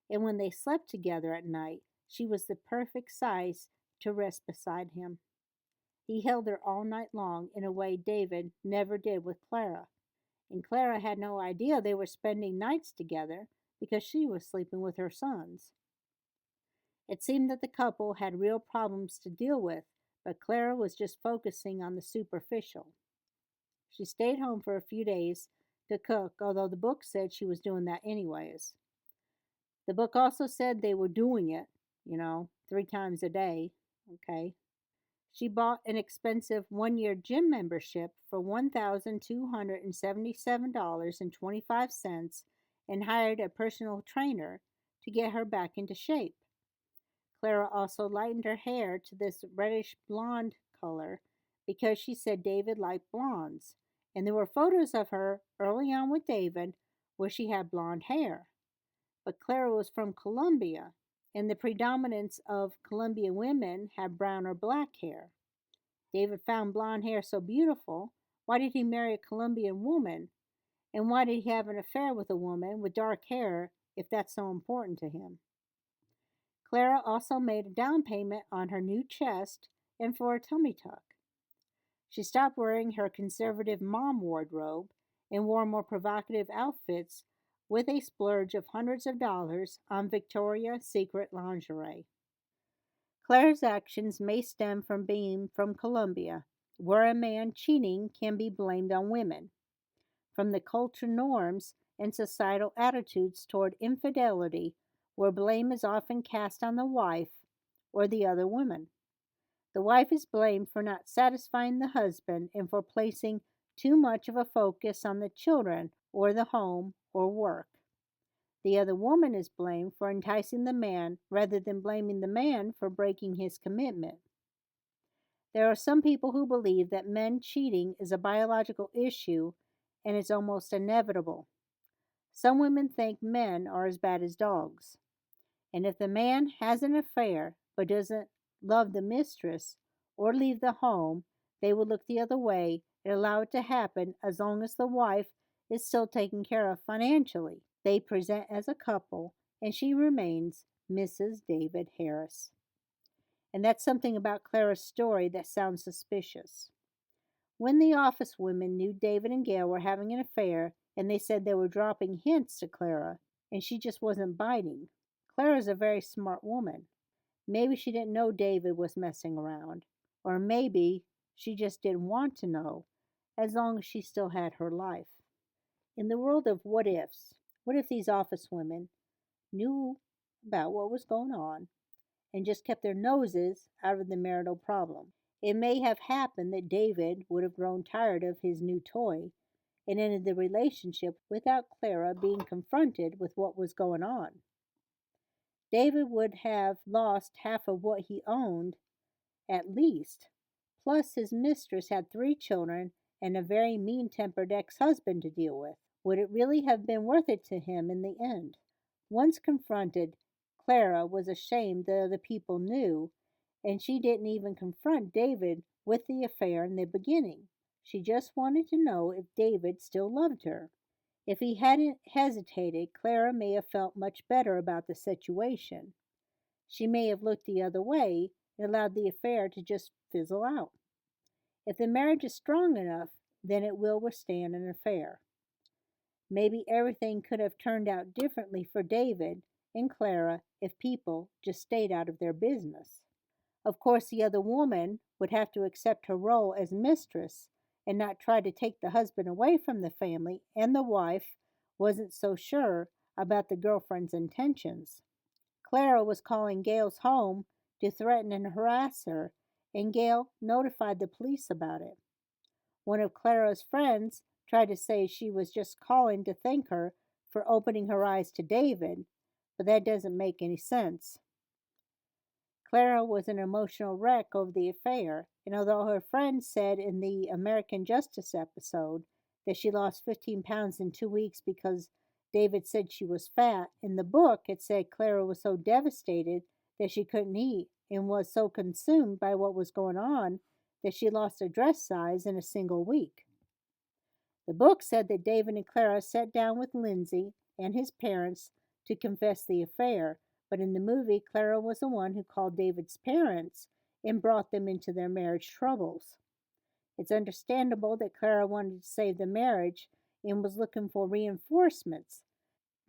and when they slept together at night, she was the perfect size to rest beside him. He held her all night long in a way David never did with Clara, and Clara had no idea they were spending nights together because she was sleeping with her sons. It seemed that the couple had real problems to deal with, but Clara was just focusing on the superficial. She stayed home for a few days to cook, although the book said she was doing that anyways. The book also said they were doing it, 3 times a day. Okay. She bought an expensive 1-year gym membership for $1,277.25 and hired a personal trainer to get her back into shape. Clara also lightened her hair to this reddish blonde color because she said David liked blondes, and there were photos of her early on with David where she had blonde hair. But Clara was from Colombia, and the predominance of Colombian women have brown or black hair. David found blonde hair so beautiful. Why did he marry a Colombian woman? And why did he have an affair with a woman with dark hair if that's so important to him? Clara also made a down payment on her new chest and for a tummy tuck. She stopped wearing her conservative mom wardrobe and wore more provocative outfits with a splurge of hundreds of dollars on Victoria's Secret lingerie. Clara's actions may stem from being from Colombia, where a man cheating can be blamed on women, from the cultural norms and societal attitudes toward infidelity, where blame is often cast on the wife or the other woman. The wife is blamed for not satisfying the husband and for placing too much of a focus on the children or the home or work. The other woman is blamed for enticing the man rather than blaming the man for breaking his commitment. There are some people who believe that men cheating is a biological issue and is almost inevitable. Some women think men are as bad as dogs. And if the man has an affair but doesn't love the mistress or leave the home, they will look the other way and allow it to happen as long as the wife is still taken care of financially. They present as a couple, and she remains Mrs. David Harris. And that's something about Clara's story that sounds suspicious. When the office women knew David and Gail were having an affair, and they said they were dropping hints to Clara, and she just wasn't biting. Clara's a very smart woman. Maybe she didn't know David was messing around, or maybe she just didn't want to know, as long as she still had her life. In the world of what if these office women knew about what was going on and just kept their noses out of the marital problem? It may have happened that David would have grown tired of his new toy and ended the relationship without Clara being confronted with what was going on. David would have lost half of what he owned, at least. Plus, his mistress had 3 children and a very mean tempered ex husband to deal with. Would it really have been worth it to him in the end? Once confronted, Clara was ashamed that other people knew, and she didn't even confront David with the affair in the beginning. She just wanted to know if David still loved her. If he hadn't hesitated, Clara may have felt much better about the situation. She may have looked the other way and allowed the affair to just fizzle out. If the marriage is strong enough, then it will withstand an affair. Maybe everything could have turned out differently for David and Clara if people just stayed out of their business. Of course, the other woman would have to accept her role as mistress and not try to take the husband away from the family, and the wife wasn't so sure about the girlfriend's intentions. Clara was calling Gail's home to threaten and harass her, and Gail notified the police about it. One of Clara's friends tried to say she was just calling to thank her for opening her eyes to David, but that doesn't make any sense. Clara was an emotional wreck over the affair, and although her friend said in the American Justice episode that she lost 15 pounds in 2 weeks because David said she was fat, in the book it said Clara was so devastated that she couldn't eat and was so consumed by what was going on that she lost a dress size in a single week. The book said that David and Clara sat down with Lindsay and his parents to confess the affair, but in the movie, Clara was the one who called David's parents and brought them into their marriage troubles. It's understandable that Clara wanted to save the marriage and was looking for reinforcements,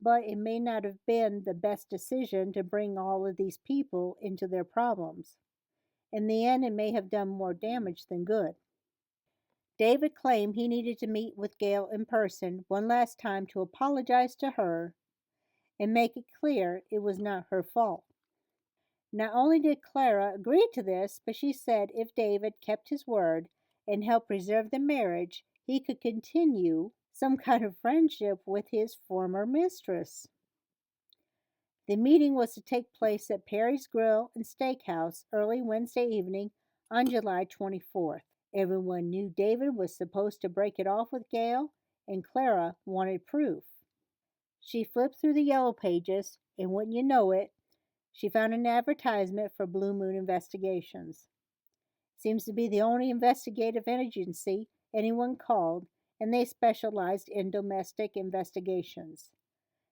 but it may not have been the best decision to bring all of these people into their problems. In the end, it may have done more damage than good. David claimed he needed to meet with Gail in person one last time to apologize to her and make it clear it was not her fault. Not only did Clara agree to this, but she said if David kept his word and helped preserve the marriage, he could continue some kind of friendship with his former mistress. The meeting was to take place at Perry's Grill and Steakhouse early Wednesday evening on July 24th. Everyone knew David was supposed to break it off with Gail, and Clara wanted proof. She flipped through the yellow pages, and wouldn't you know it, she found an advertisement for Blue Moon Investigations. Seems to be the only investigative agency anyone called, and they specialized in domestic investigations.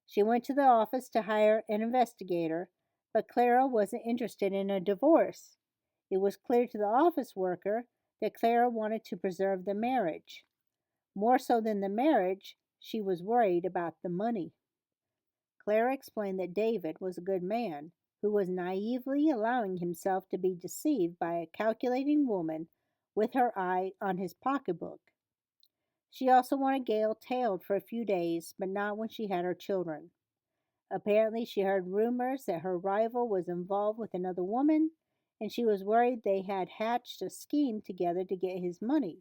She went to the office to hire an investigator, but Clara wasn't interested in a divorce. It was clear to the office worker that Clara wanted to preserve the marriage. More so than the marriage, she was worried about the money. Clara explained that David was a good man who was naively allowing himself to be deceived by a calculating woman with her eye on his pocketbook. She also wanted Gail tailed for a few days, but not when she had her children. Apparently, she heard rumors that her rival was involved with another woman, and she was worried they had hatched a scheme together to get his money.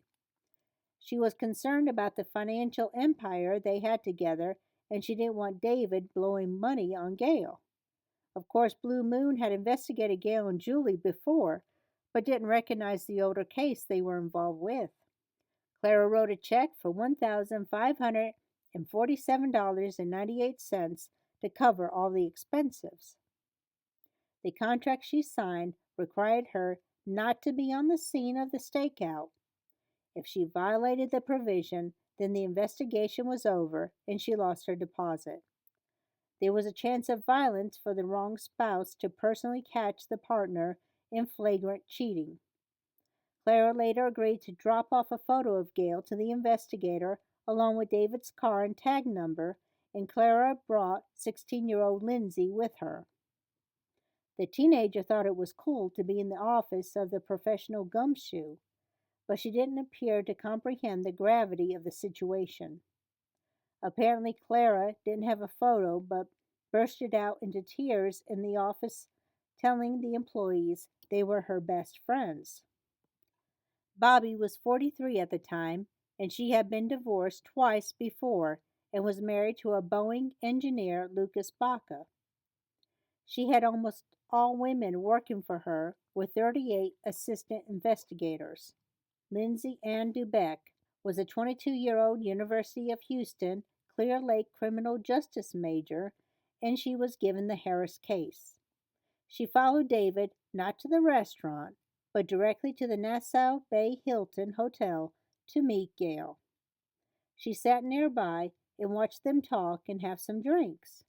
She was concerned about the financial empire they had together, and she didn't want David blowing money on Gail. Of course, Blue Moon had investigated Gail and Julie before, but didn't recognize the older case they were involved with. Clara wrote a check for $1,547.98 to cover all the expenses. The contract she signed required her not to be on the scene of the stakeout. If she violated the provision, then the investigation was over and she lost her deposit. There was a chance of violence for the wrong spouse to personally catch the partner in flagrant cheating. Clara later agreed to drop off a photo of Gail to the investigator along with David's car and tag number, and Clara brought 16-year-old Lindsay with her. The teenager thought it was cool to be in the office of the professional gumshoe, but she didn't appear to comprehend the gravity of the situation. Apparently, Clara didn't have a photo but bursted out into tears in the office, telling the employees they were her best friends. Bobby was 43 at the time, and she had been divorced twice before and was married to a Boeing engineer, Lucas Baca. She had almost all women working for her, with 38 assistant investigators. Lindsay Ann Dubeck was a 22-year-old University of Houston Clear Lake criminal justice major, and she was given the Harris case. She followed David not to the restaurant, but directly to the Nassau Bay Hilton Hotel to meet Gail. She sat nearby and watched them talk and have some drinks.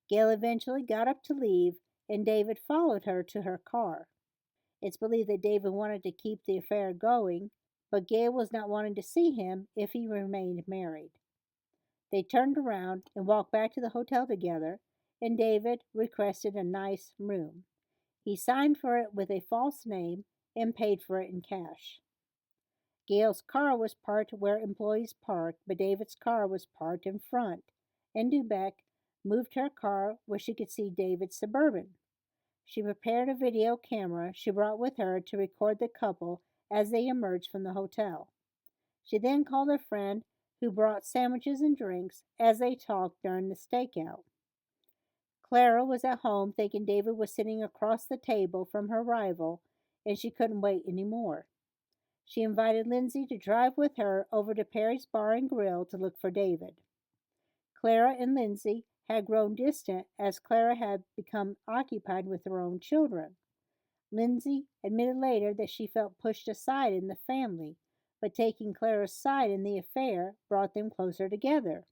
Gail eventually got up to leave, and David followed her to her car. It's believed that David wanted to keep the affair going, but Gail was not wanting to see him if he remained married. They turned around and walked back to the hotel together, and David requested a nice room. He signed for it with a false name and paid for it in cash. Gail's car was parked where employees park, but David's car was parked in front, and Dubeck moved her car where she could see David's Suburban. She prepared a video camera she brought with her to record the couple as they emerged from the hotel. She then called a friend who brought sandwiches and drinks as they talked during the stakeout. Clara was at home thinking David was sitting across the table from her rival, and she couldn't wait any more. She invited Lindsay to drive with her over to Perry's Bar and Grill to look for David. Clara and Lindsay had grown distant as Clara had become occupied with her own children. Lindsay admitted later that she felt pushed aside in the family, but taking Clara's side in the affair brought them closer together.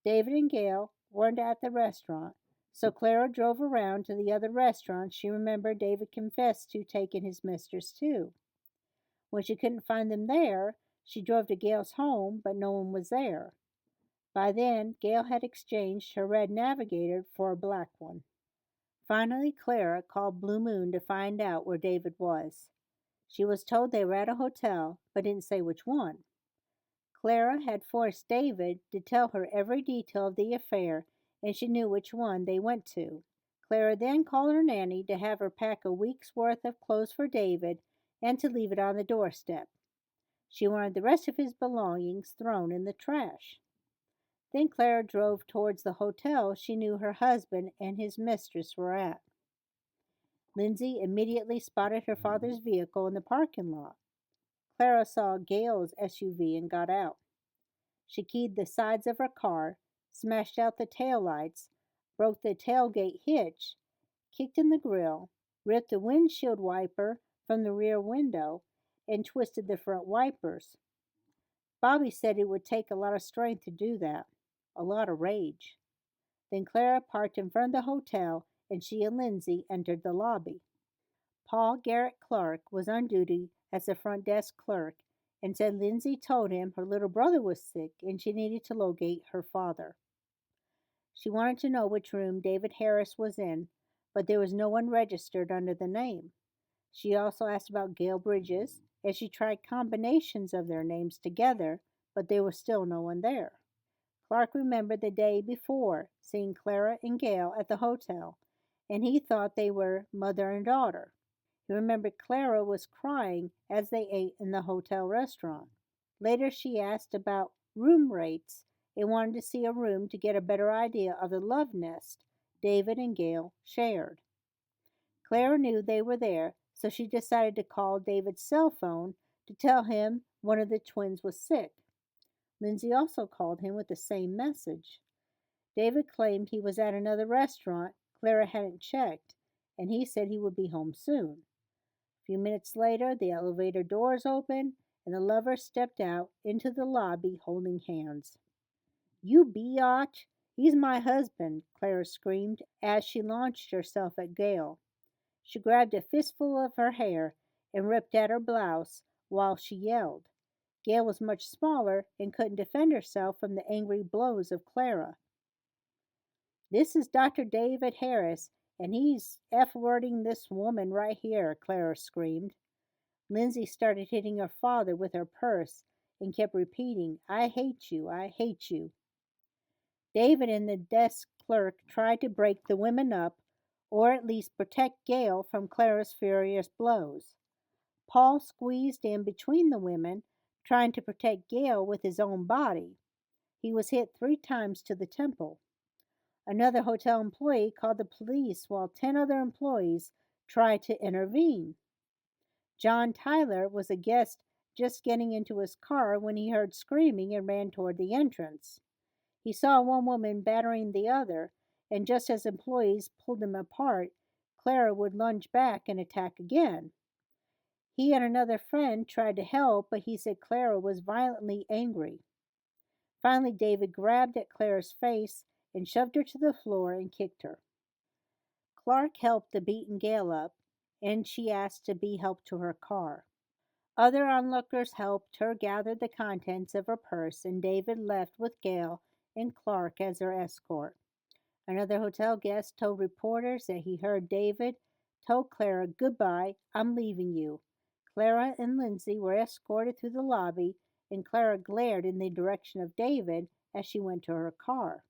David and Gail weren't at the restaurant, so Clara drove around to the other restaurants she remembered David confessed to taking his mistress to. When she couldn't find them there, she drove to Gail's home, but no one was there. By then, Gail had exchanged her red Navigator for a black one. Finally, Clara called Blue Moon to find out where David was. She was told they were at a hotel, but didn't say which one. Clara had forced David to tell her every detail of the affair, and she knew which one they went to. Clara then called her nanny to have her pack a week's worth of clothes for David and to leave it on the doorstep. She wanted the rest of his belongings thrown in the trash. Then Clara drove towards the hotel she knew her husband and his mistress were at. Lindsay immediately spotted her father's vehicle in the parking lot. Clara saw Gail's SUV and got out. She keyed the sides of her car, smashed out the taillights, broke the tailgate hitch, kicked in the grill, ripped the windshield wiper from the rear window, and twisted the front wipers. Bobby said it would take a lot of strength to do that, a lot of rage. Then Clara parked in front of the hotel, and she and Lindsay entered the lobby. Paul Garrett Clark was on duty as the front desk clerk and said Lindsay told him her little brother was sick and she needed to locate her father. She wanted to know which room David Harris was in, but there was no one registered under the name. She also asked about Gail Bridges, and she tried combinations of their names together, but there was still no one there. Clark remembered the day before seeing Clara and Gail at the hotel, and he thought they were mother and daughter. He remembered Clara was crying as they ate in the hotel restaurant. Later, she asked about room rates and wanted to see a room to get a better idea of the love nest David and Gail shared. Clara knew they were there, so she decided to call David's cell phone to tell him one of the twins was sick. Lindsay also called him with the same message. David claimed he was at another restaurant Clara hadn't checked, and he said he would be home soon. A few minutes later, the elevator doors opened, and the lovers stepped out into the lobby holding hands. "You biatch! He's my husband!" Clara screamed as she launched herself at Gail. She grabbed a fistful of her hair and ripped at her blouse while she yelled. Gail was much smaller and couldn't defend herself from the angry blows of Clara. "This is Dr. David Harris, and he's F-wording this woman right here," Clara screamed. Lindsay started hitting her father with her purse and kept repeating, "I hate you, I hate you." David and the desk clerk tried to break the women up, or at least protect Gail from Clara's furious blows. Paul squeezed in between the women, trying to protect Gail with his own body. He was hit 3 times to the temple. Another hotel employee called the police while 10 other employees tried to intervene. John Tyler was a guest just getting into his car when he heard screaming and ran toward the entrance. He saw one woman battering the other, and just as employees pulled them apart, Clara would lunge back and attack again. He and another friend tried to help, but he said Clara was violently angry. Finally, David grabbed at Clara's face and shoved her to the floor and kicked her. Clark helped the beaten Gail up, and she asked to be helped to her car. Other onlookers helped her gather the contents of her purse, and David left with Gail and Clark as her escort. Another hotel guest told reporters that he heard David told Clara, "Goodbye, I'm leaving you." Clara and Lindsay were escorted through the lobby, and Clara glared in the direction of David as she went to her car.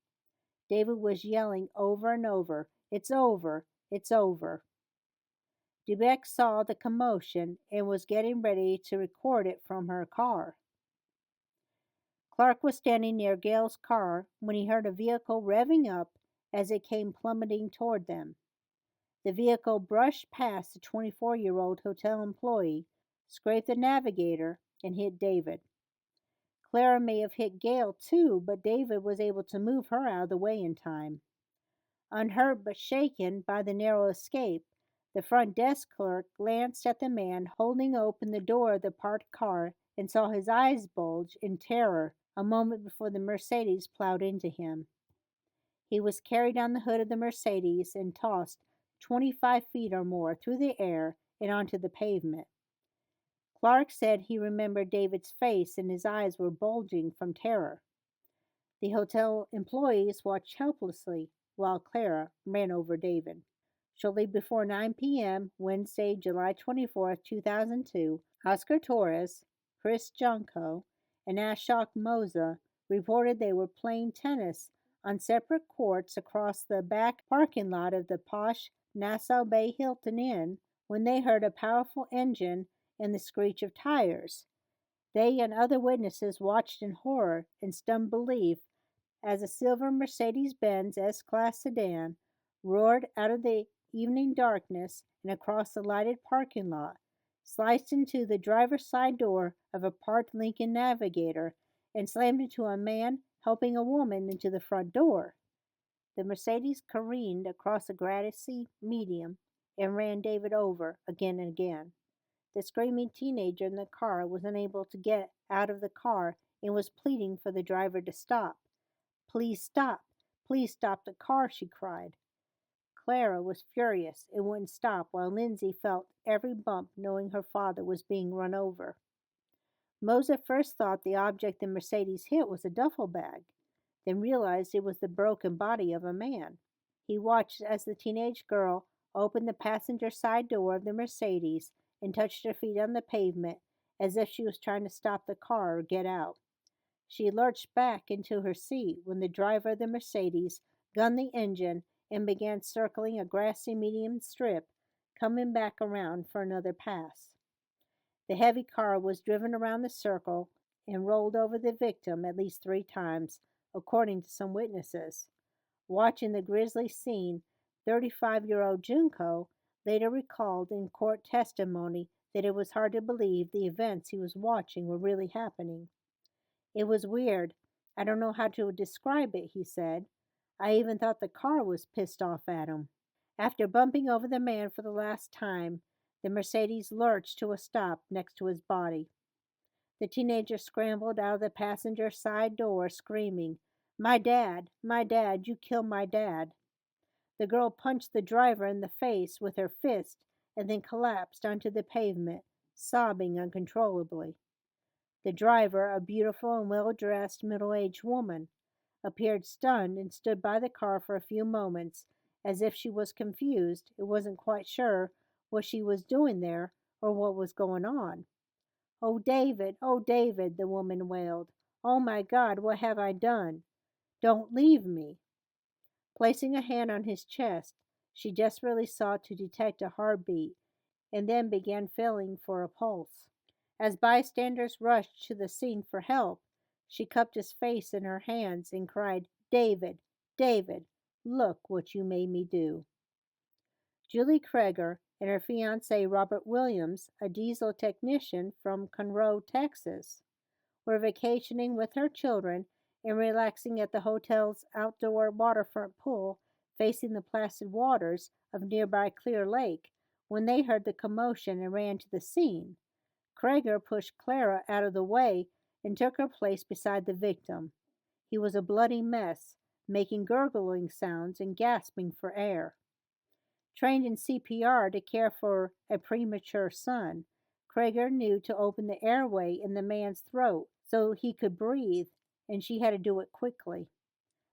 David was yelling over and over, "It's over, it's over." Dubeck saw the commotion and was getting ready to record it from her car. Clark was standing near Gail's car when he heard a vehicle revving up as it came plummeting toward them. The vehicle brushed past the 24-year-old hotel employee, scraped the navigator, and hit David. Clara may have hit Gail too, but David was able to move her out of the way in time. Unhurt but shaken by the narrow escape, the front desk clerk glanced at the man holding open the door of the parked car and saw his eyes bulge in terror a moment before the Mercedes plowed into him. He was carried on the hood of the Mercedes and tossed 25 feet or more through the air and onto the pavement. Clark said he remembered David's face and his eyes were bulging from terror. The hotel employees watched helplessly while Clara ran over David. Shortly before 9 p.m., Wednesday, July 24, 2002, Oscar Torres, Chris Junko, and Ashok Moza reported they were playing tennis on separate courts across the back parking lot of the posh Nassau Bay Hilton Inn when they heard a powerful engine and the screech of tires. They and other witnesses watched in horror and stunned belief as a silver Mercedes-Benz S-Class sedan roared out of the evening darkness and across the lighted parking lot, sliced into the driver's side door of a parked Lincoln Navigator, and slammed into a man helping a woman into the front door. The Mercedes careened across a grassy median and ran David over again and again. The screaming teenager in the car was unable to get out of the car and was pleading for the driver to stop. "Please stop! Please stop the car!" she cried. Clara was furious and wouldn't stop while Lindsay felt every bump knowing her father was being run over. Mose at first thought the object the Mercedes hit was a duffel bag, then realized it was the broken body of a man. He watched as the teenage girl opened the passenger side door of the Mercedes and touched her feet on the pavement as if she was trying to stop the car or get out. She lurched back into her seat when the driver of the Mercedes gunned the engine and began circling a grassy median strip, coming back around for another pass. The heavy car was driven around the circle and rolled over the victim at least 3 times, according to some witnesses. Watching the grisly scene, 35-year-old Junko later recalled in court testimony that it was hard to believe the events he was watching were really happening. It was weird. I don't know how to describe it, he said. I even thought the car was pissed off at him. After bumping over the man for the last time, the Mercedes lurched to a stop next to his body. The teenager scrambled out of the passenger side door, screaming, my dad, you killed my dad." The girl punched the driver in the face with her fist and then collapsed onto the pavement, sobbing uncontrollably. The driver, a beautiful and well dressed middle aged woman, appeared stunned and stood by the car for a few moments as if she was confused and wasn't quite sure what she was doing there or what was going on. Oh, David, the woman wailed. Oh my God, what have I done? Don't leave me. Placing a hand on his chest, she desperately sought to detect a heartbeat and then began feeling for a pulse. As bystanders rushed to the scene for help, she cupped his face in her hands and cried, David, David, look what you made me do. Julie Kreger and her fiancé Robert Williams, a diesel technician from Conroe, Texas, were vacationing with her children and relaxing at the hotel's outdoor waterfront pool facing the placid waters of nearby Clear Lake when they heard the commotion and ran to the scene. Kreger pushed Clara out of the way and took her place beside the victim. He was a bloody mess, making gurgling sounds and gasping for air. Trained in CPR to care for a premature son, Kreger knew to open the airway in the man's throat so he could breathe, and she had to do it quickly.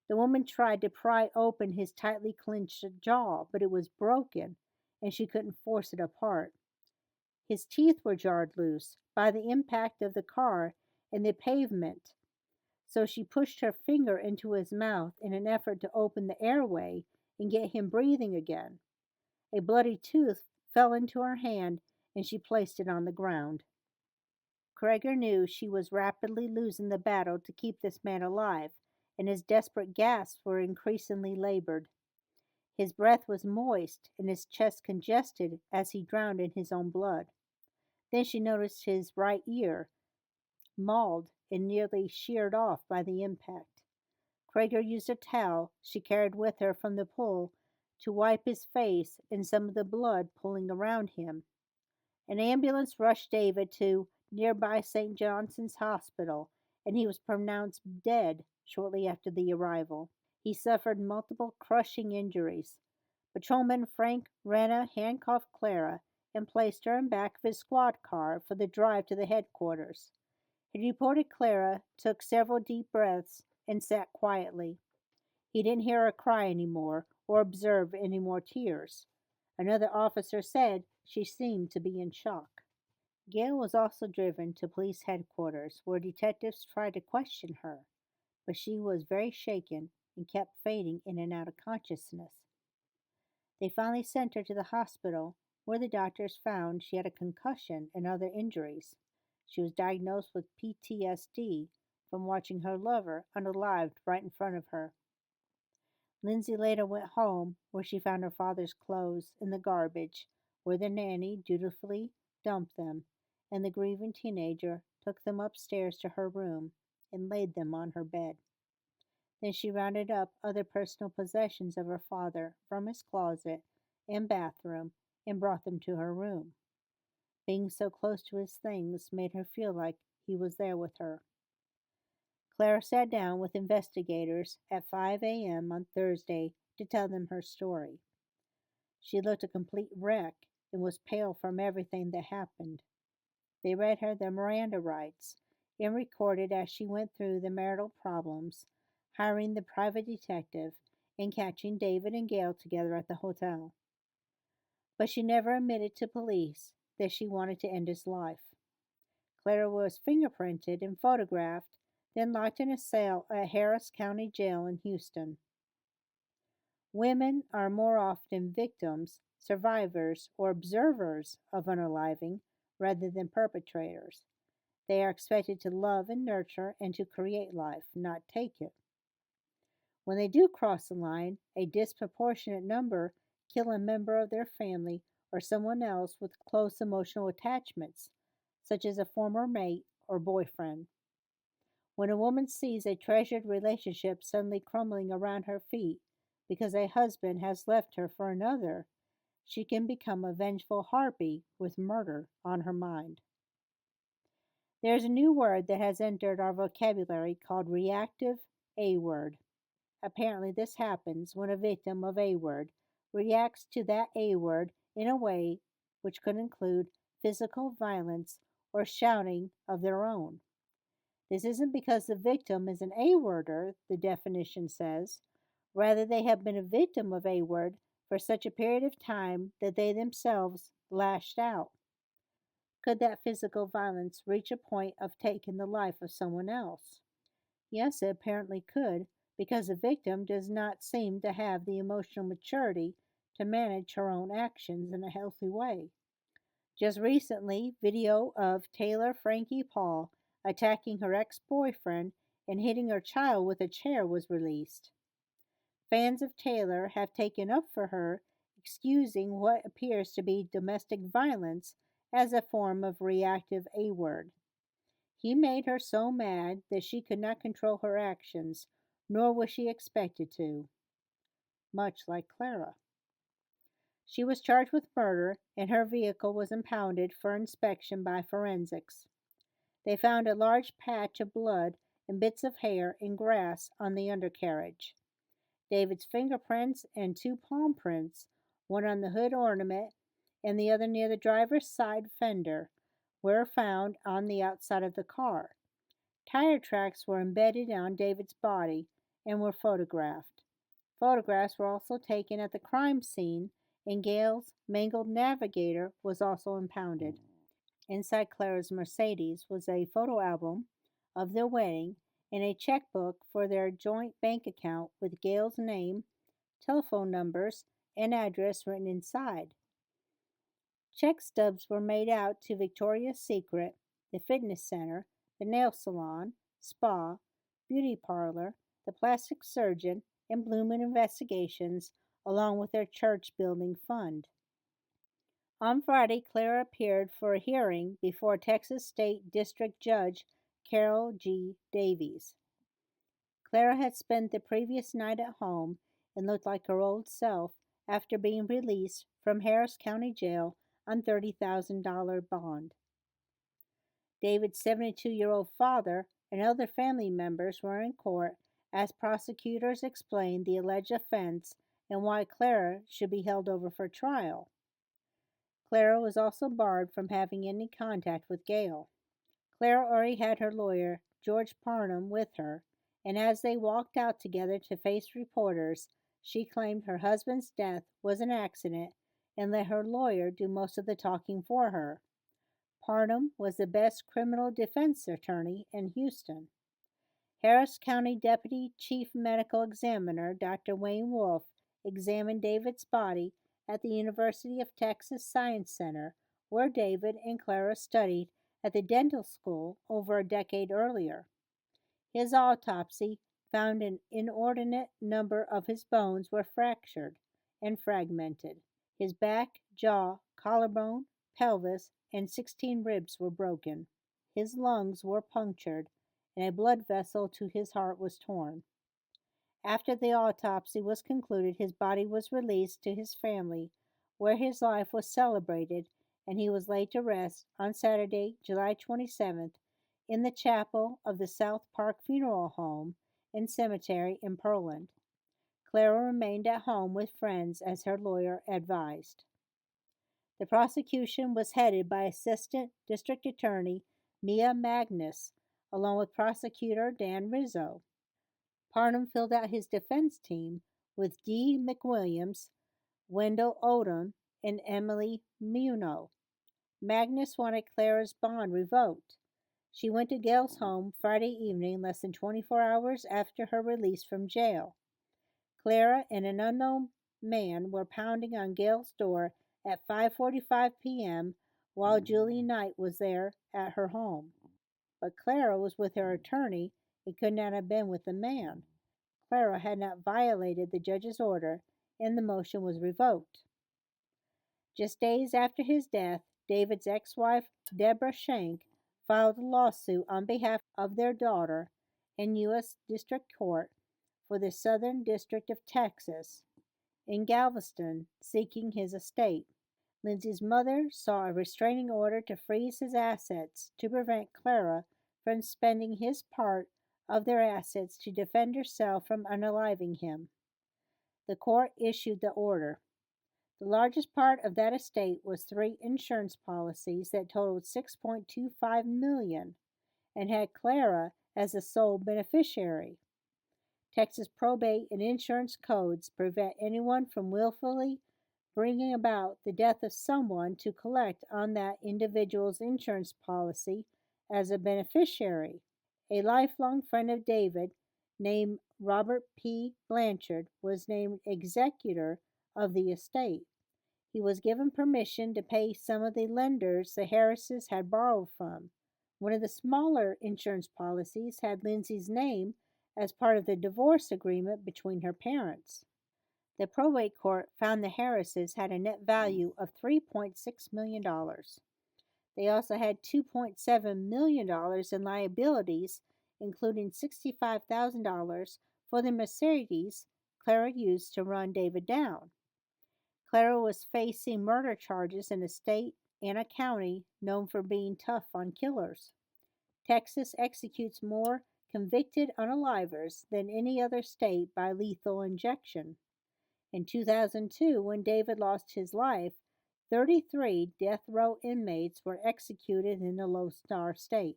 The woman tried to pry open his tightly clenched jaw, but it was broken, and she couldn't force it apart. His teeth were jarred loose by the impact of the car and the pavement, so she pushed her finger into his mouth in an effort to open the airway and get him breathing again. A bloody tooth fell into her hand, and she placed it on the ground. Kreger knew she was rapidly losing the battle to keep this man alive, and his desperate gasps were increasingly labored. His breath was moist and his chest congested as he drowned in his own blood. Then she noticed his right ear, mauled and nearly sheared off by the impact. Kreger used a towel she carried with her from the pool to wipe his face and some of the blood pooling around him. An ambulance rushed David to nearby St. Johnson's Hospital, and he was pronounced dead shortly after the arrival. He suffered multiple crushing injuries. Patrolman Frank Renna handcuffed Clara and placed her in back of his squad car for the drive to the headquarters. He reported Clara took several deep breaths and sat quietly. He didn't hear her cry anymore or observe any more tears. Another officer said she seemed to be in shock. Gail was also driven to police headquarters, where detectives tried to question her, but she was very shaken and kept fading in and out of consciousness. They finally sent her to the hospital, where the doctors found she had a concussion and other injuries. She was diagnosed with PTSD from watching her lover unalived right in front of her. Lindsay later went home, where she found her father's clothes in the garbage, where the nanny dutifully dumped them, and the grieving teenager took them upstairs to her room and laid them on her bed. Then she rounded up other personal possessions of her father from his closet and bathroom and brought them to her room. Being so close to his things made her feel like he was there with her. Clara sat down with investigators at 5 a.m. on Thursday to tell them her story. She looked a complete wreck and was pale from everything that happened. They read her the Miranda rights and recorded as she went through the marital problems, hiring the private detective, and catching David and Gail together at the hotel. But she never admitted to police that she wanted to end his life. Clara was fingerprinted and photographed, then locked in a cell at Harris County Jail in Houston. Women are more often victims, survivors, or observers of unaliving rather than perpetrators. They are expected to love and nurture and to create life, not take it. When they do cross the line, a disproportionate number kill a member of their family or someone else with close emotional attachments, such as a former mate or boyfriend. When a woman sees a treasured relationship suddenly crumbling around her feet because a husband has left her for another, she can become a vengeful harpy with murder on her mind. There is a new word that has entered our vocabulary called reactive A word. Apparently, this happens when a victim of A word reacts to that A word in a way which could include physical violence or shouting of their own. This isn't because the victim is an A worder, the definition says. Rather, they have been a victim of A word for such a period of time that they themselves lashed out. Could that physical violence reach a point of taking the life of someone else? Yes, it apparently could, because the victim does not seem to have the emotional maturity to manage her own actions in a healthy way. Just recently, video of Taylor Frankie Paul attacking her ex boyfriend and hitting her child with a chair was released. Fans of Taylor have taken up for her, excusing what appears to be domestic violence as a form of reactive A word. He made her so mad that she could not control her actions, nor was she expected to, much like Clara. She was charged with murder, and her vehicle was impounded for inspection by forensics. They found a large patch of blood and bits of hair and grass on the undercarriage. David's fingerprints and two palm prints, one on the hood ornament and the other near the driver's side fender, were found on the outside of the car. Tire tracks were embedded on David's body and were photographed. Photographs were also taken at the crime scene, and Gail's mangled Navigator was also impounded. Inside Clara's Mercedes was a photo album of their wedding and a checkbook for their joint bank account with Gail's name, telephone numbers, and address written inside. Check stubs were made out to Victoria's Secret, the fitness center, the nail salon, spa, beauty parlor, the plastic surgeon, and Bloomin' Investigations, along with their church building fund. On Friday, Clara appeared for a hearing before Texas State District Judge Carol G. Davies. Clara had spent the previous night at home and looked like her old self after being released from Harris County Jail on $30,000 bond. David's 72-year-old father and other family members were in court as prosecutors explained the alleged offense and why Clara should be held over for trial. Clara was also barred from having any contact with Gail. Clara already had her lawyer, George Parnham, with her, and as they walked out together to face reporters, she claimed her husband's death was an accident and let her lawyer do most of the talking for her. Parnham was the best criminal defense attorney in Houston. Harris County Deputy Chief Medical Examiner Dr. Wayne Wolf examined David's body at the University of Texas Science Center, where David and Clara studied at the dental school over a decade earlier. His autopsy found an inordinate number of his bones were fractured and fragmented. His back, jaw, collarbone, pelvis, and 16 ribs were broken. His lungs were punctured, and a blood vessel to his heart was torn. After the autopsy was concluded, his body was released to his family, where his life was celebrated, and he was laid to rest on Saturday, July 27th, in the chapel of the South Park Funeral Home and Cemetery in Pearland. Clara remained at home with friends as her lawyer advised. The prosecution was headed by Assistant District Attorney Mia Magnus, along with Prosecutor Dan Rizzo. Parnham filled out his defense team with Dee McWilliams, Wendell Odom, and Emily Muno. Magnus wanted Clara's bond revoked. She went to Gail's home Friday evening, less than 24 hours after her release from jail. Clara and an unknown man were pounding on Gail's door at 5:45 p.m. while Julie Knight was there at her home. but Clara was with her attorney and could not have been with the man. Clara had not violated the judge's order, and the motion was revoked. Just days after his death, David's ex wife, Deborah Shank, filed a lawsuit on behalf of their daughter in U.S. District Court for the Southern District of Texas in Galveston, seeking his estate. Lindsay's mother saw a restraining order to freeze his assets to prevent Clara from spending his part of their assets to defend herself from unaliving him. The court issued the order. The largest part of that estate was 3 insurance policies that totaled $6.25 million and had Clara as the sole beneficiary. Texas probate and insurance codes prevent anyone from willfully bringing about the death of someone to collect on that individual's insurance policy as a beneficiary. A lifelong friend of David, named Robert P. Blanchard, was named executor of the estate. He was given permission to pay some of the lenders the Harrises had borrowed from. One of the smaller insurance policies had Lindsay's name as part of the divorce agreement between her parents. The probate court found the Harrises had a net value of $3.6 million. They also had $2.7 million in liabilities, including $65,000 for the Mercedes Clara used to run David down. Clara was facing murder charges in a state and a county known for being tough on killers. Texas executes more convicted unalivers than any other state by lethal injection. In 2002, when David lost his life, 33 death row inmates were executed in the Lone Star State.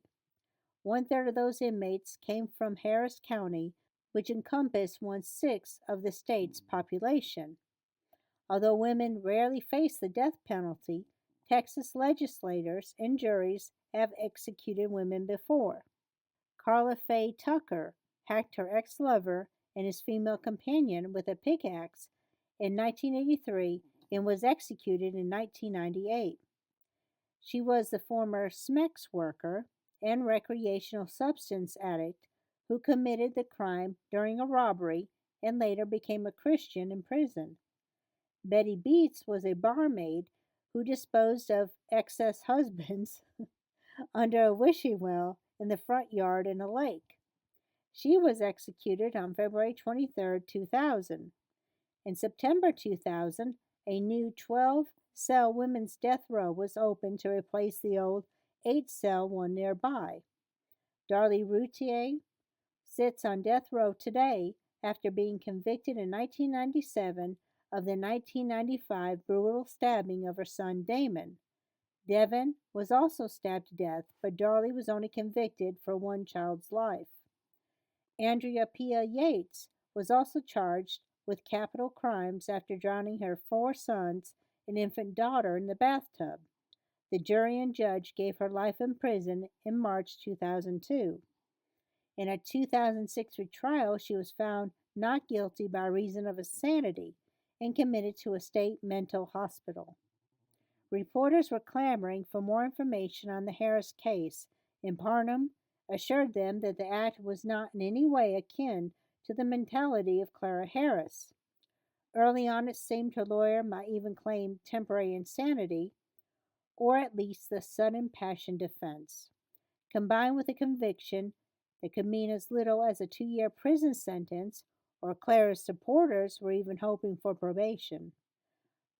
1/3 of those inmates came from Harris County, which encompassed 1/6 of the state's population. Although women rarely face the death penalty, Texas legislators and juries have executed women before. Carla Faye Tucker hacked her ex-lover and his female companion with a pickaxe in 1983 and was executed in 1998. She was the former SMEX worker and recreational substance addict who committed the crime during a robbery and later became a Christian in prison. Betty Beets was a barmaid who disposed of excess husbands under a wishing well in the front yard in a lake. She was executed on February 23, 2000. In September 2000, a new 12-cell women's death row was opened to replace the old 8-cell one nearby. Darlie Routier sits on death row today after being convicted in 1997 of the 1995 brutal stabbing of her son Damon. Devin was also stabbed to death, but Darlie was only convicted for one child's life. Andrea Pia Yates was also charged with capital crimes after drowning her 4 sons and infant daughter in the bathtub. The jury and judge gave her life in prison in March 2002. In a 2006 retrial, she was found not guilty by reason of insanity and committed to a state mental hospital. Reporters were clamoring for more information on the Harris case, and Parnham assured them that the act was not in any way akin to the mentality of Clara Harris. Early on, it seemed her lawyer might even claim temporary insanity, or at least the sudden passion defense, combined with a conviction that could mean as little as a 2-year prison sentence, or Clara's supporters were even hoping for probation.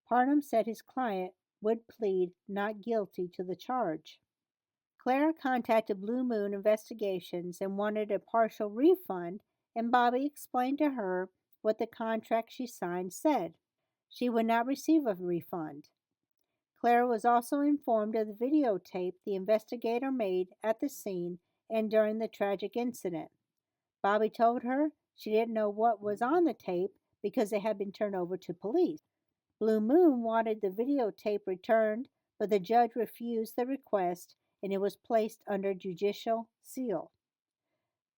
Parnham said his client would plead not guilty to the charge. Clara contacted Blue Moon Investigations and wanted a partial refund, and Bobby explained to her what the contract she signed said. She would not receive a refund. Clara was also informed of the videotape the investigator made at the scene and during the tragic incident. Bobby told her she didn't know what was on the tape because it had been turned over to police. Blue Moon wanted the videotape returned, but the judge refused the request and it was placed under judicial seal.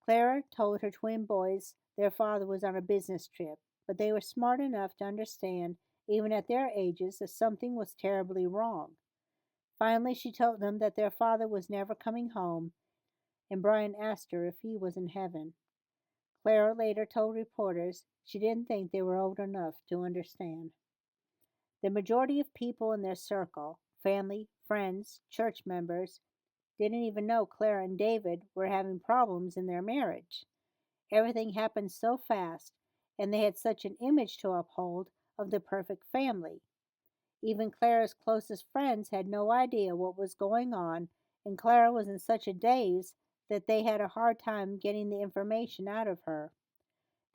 Clara told her twin boys their father was on a business trip, but they were smart enough to understand, even at their ages, that something was terribly wrong. Finally, she told them that their father was never coming home and Brian asked her if he was in heaven. Clara later told reporters she didn't think they were old enough to understand. The majority of people in their circle, family, friends, church members, didn't even know Clara and David were having problems in their marriage. Everything happened so fast, and they had such an image to uphold of the perfect family. Even Clara's closest friends had no idea what was going on, and Clara was in such a daze that they had a hard time getting the information out of her.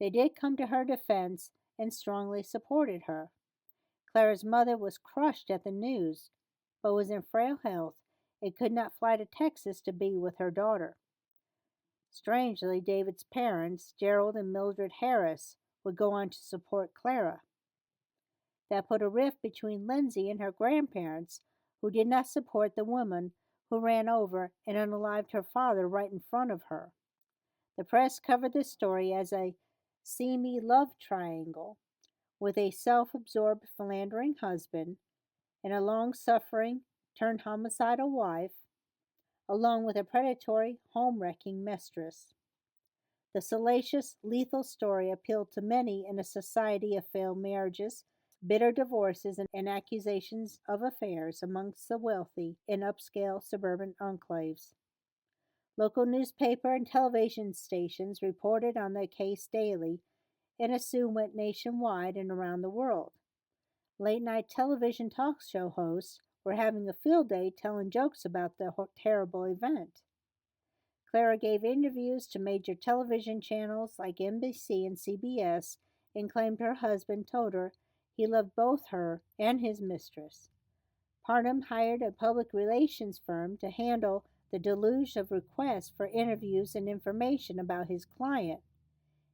They did come to her defense and strongly supported her. Clara's mother was crushed at the news, but was in frail health and could not fly to Texas to be with her daughter. Strangely, David's parents, Gerald and Mildred Harris, would go on to support Clara. That put a rift between Lindsay and her grandparents, who did not support the woman who ran over and unalived her father right in front of her. The press covered this story as a seamy love triangle with a self absorbed, philandering husband and a long suffering, turned homicidal wife, along with a predatory, home wrecking mistress. The salacious, lethal story appealed to many in a society of failed marriages, bitter divorces, and accusations of affairs amongst the wealthy in upscale suburban enclaves. Local newspaper and television stations reported on the case daily and it soon went nationwide and around the world. Late night television talk show hosts were having a field day telling jokes about the terrible event. Clara gave interviews to major television channels like NBC and CBS and claimed her husband told her he loved both her and his mistress. Parham hired a public relations firm to handle the deluge of requests for interviews and information about his client.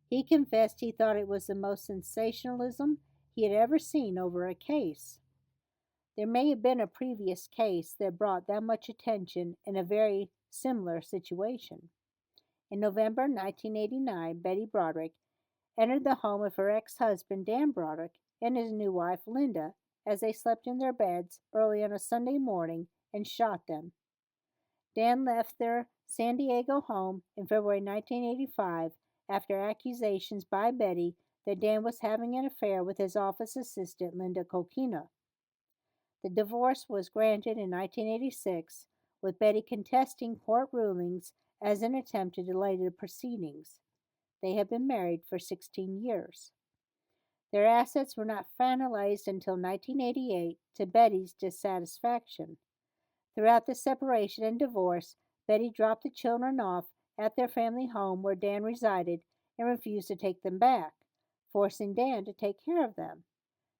He confessed he thought it was the most sensationalism he had ever seen over a case. There may have been a previous case that brought that much attention in a very similar situation. In November 1989, Betty Broderick entered the home of her ex husband Dan Broderick and his new wife Linda as they slept in their beds early on a Sunday morning and shot them. Dan left their San Diego home in February 1985 after accusations by Betty that Dan was having an affair with his office assistant Linda Coquina. The divorce was granted in 1986, with Betty contesting court rulings as an attempt to delay the proceedings. They have been married for 16 years. Their assets were not finalized until 1988 to Betty's dissatisfaction. Throughout the separation and divorce, Betty dropped the children off at their family home where Dan resided and refused to take them back, forcing Dan to take care of them.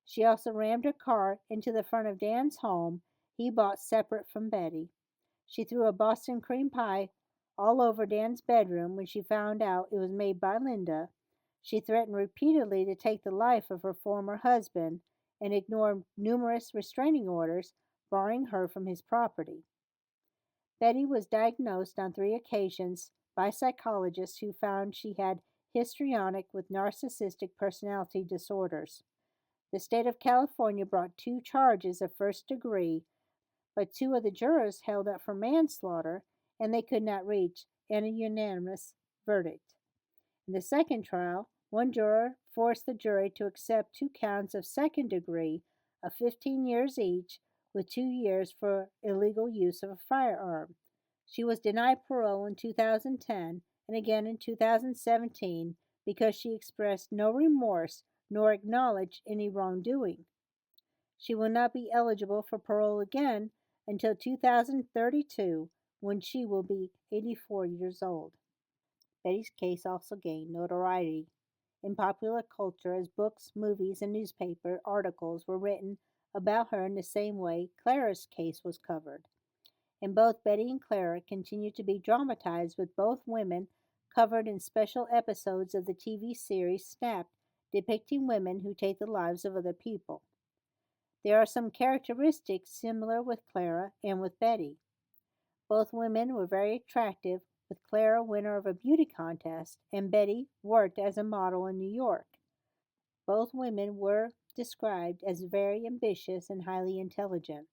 She also rammed her car into the front of Dan's home he bought separate from Betty. She threw a Boston cream pie all over Dan's bedroom when she found out it was made by Linda. She threatened repeatedly to take the life of her former husband and ignored numerous restraining orders barring her from his property. Betty was diagnosed on 3 occasions by psychologists who found she had histrionic with narcissistic personality disorders. The state of California brought 2 charges of first degree, but 2 of the jurors held up for manslaughter and they could not reach an unanimous verdict. In the second trial, one juror forced the jury to accept 2 counts of second degree of 15 years each, with 2 years for illegal use of a firearm. She was denied parole in 2010 and again in 2017 because she expressed no remorse nor acknowledged any wrongdoing. She will not be eligible for parole again until 2032, when she will be 84 years old. Betty's case also gained notoriety in popular culture as books, movies, and newspaper articles were written about her in the same way Clara's case was covered. And both Betty and Clara continue to be dramatized, with both women covered in special episodes of the TV series Snapped, depicting women who take the lives of other people. There are some characteristics similar with Clara and with Betty. Both women were very attractive, with Clara winner of a beauty contest and Betty worked as a model in New York. Both women were described as very ambitious and highly intelligent.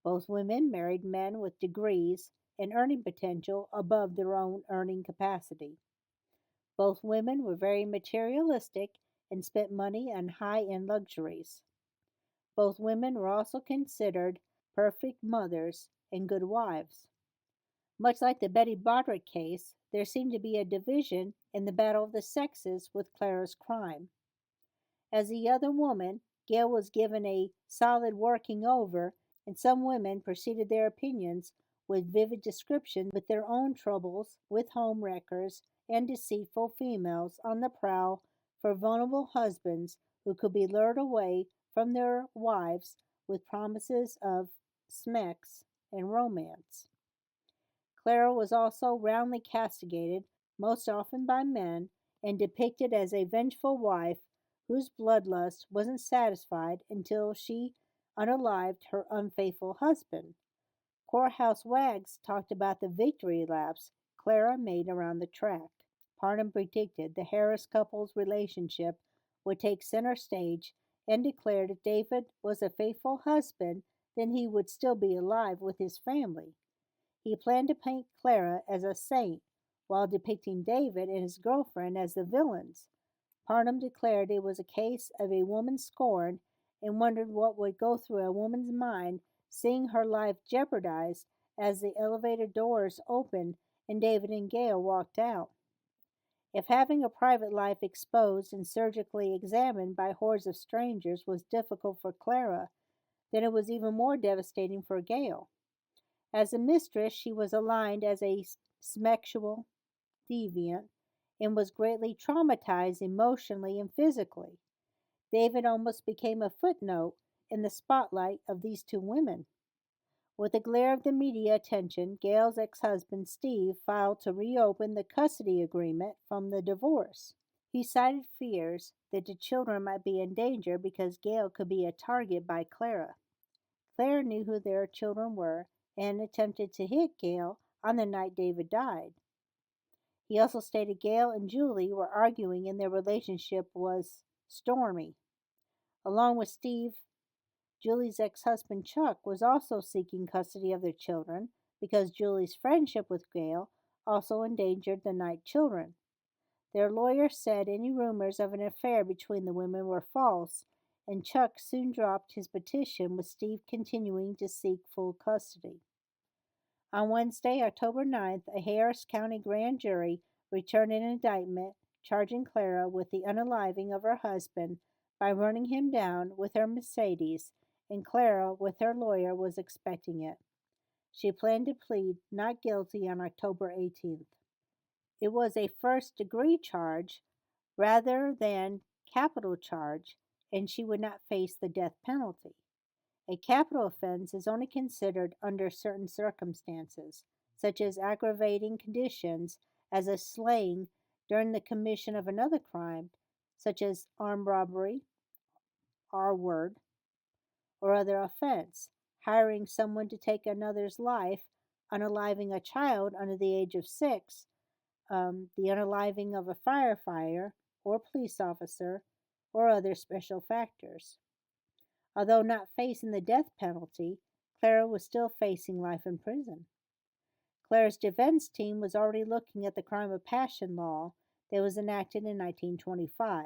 Both women married men with degrees and earning potential above their own earning capacity. Both women were very materialistic and spent money on high end luxuries. Both women were also considered perfect mothers and good wives. Much like the Betty Broderick case, there seemed to be a division in the battle of the sexes with Clara's crime. As the other woman, Gail was given a solid working over, and some women preceded their opinions with vivid descriptions with their own troubles with home wreckers and deceitful females on the prowl for vulnerable husbands who could be lured away from their wives with promises of smecks and romance. Clara was also roundly castigated, most often by men, and depicted as a vengeful wife whose bloodlust wasn't satisfied until she unalived her unfaithful husband. Courthouse wags talked about the victory laps Clara made around the track. Parham predicted the Harris couple's relationship would take center stage and declared if David was a faithful husband, then he would still be alive with his family. He planned to paint Clara as a saint while depicting David and his girlfriend as the villains. Parham declared it was a case of a woman scorned and wondered what would go through a woman's mind seeing her life jeopardized as the elevator doors opened and David and Gail walked out. If having a private life exposed and surgically examined by hordes of strangers was difficult for Clara, then it was even more devastating for Gail. As a mistress, she was aligned as a sexual deviant and was greatly traumatized emotionally and physically. David almost became a footnote in the spotlight of these two women. With the glare of the media attention, Gail's ex husband Steve filed to reopen the custody agreement from the divorce. He cited fears that the children might be in danger because Gail could be a target by Clara. Clara knew who their children were and attempted to hit Gail on the night David died. He also stated Gail and Julie were arguing and their relationship was stormy. Along with Steve, Julie's ex husband Chuck was also seeking custody of their children because Julie's friendship with Gail also endangered the Knight children. Their lawyer said any rumors of an affair between the women were false, and Chuck soon dropped his petition, with Steve continuing to seek full custody. On Wednesday, October 9th, a Harris County grand jury returned an indictment charging Clara with the unaliving of her husband by running him down with her Mercedes, and Clara, with her lawyer, was expecting it. She planned to plead not guilty on October 18th. It was a first-degree charge rather than capital charge, and she would not face the death penalty. A capital offense is only considered under certain circumstances, such as aggravating conditions as a slaying during the commission of another crime, such as armed robbery, R-word, or other offense, hiring someone to take another's life, unaliving a child under the age of 6, the unaliving of a firefighter or police officer, or other special factors. Although not facing the death penalty, Clara was still facing life in prison. Clara's defense team was already looking at the crime of passion law that was enacted in 1925.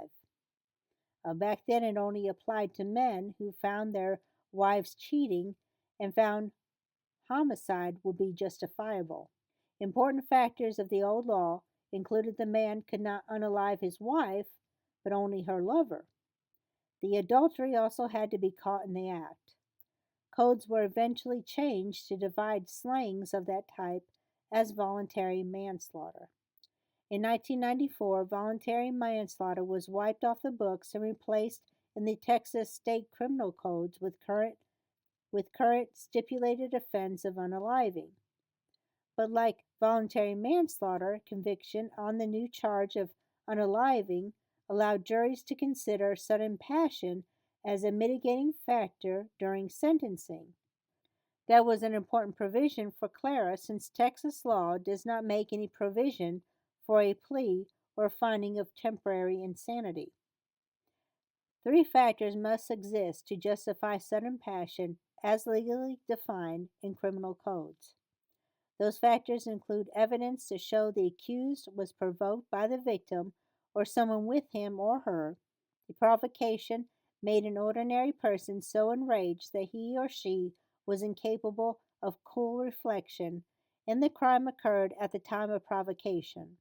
Back then, it only applied to men who found their wives cheating and found homicide would be justifiable. Important factors of the old law included the man could not unalive his wife, but only her lover. The adultery also had to be caught in the act. Codes were eventually changed to divide slayings of that type as voluntary manslaughter. In 1994, voluntary manslaughter was wiped off the books and replaced in the Texas state criminal codes with current stipulated offense of unaliving. But like voluntary manslaughter, conviction on the new charge of unaliving allowed juries to consider sudden passion as a mitigating factor during sentencing. That was an important provision for Clara, since Texas law does not make any provision for a plea or finding of temporary insanity. 3 factors must exist to justify sudden passion as legally defined in criminal codes. Those factors include evidence to show the accused was provoked by the victim or someone with him or her, the provocation made an ordinary person so enraged that he or she was incapable of cool reflection, and the crime occurred at the time of provocation.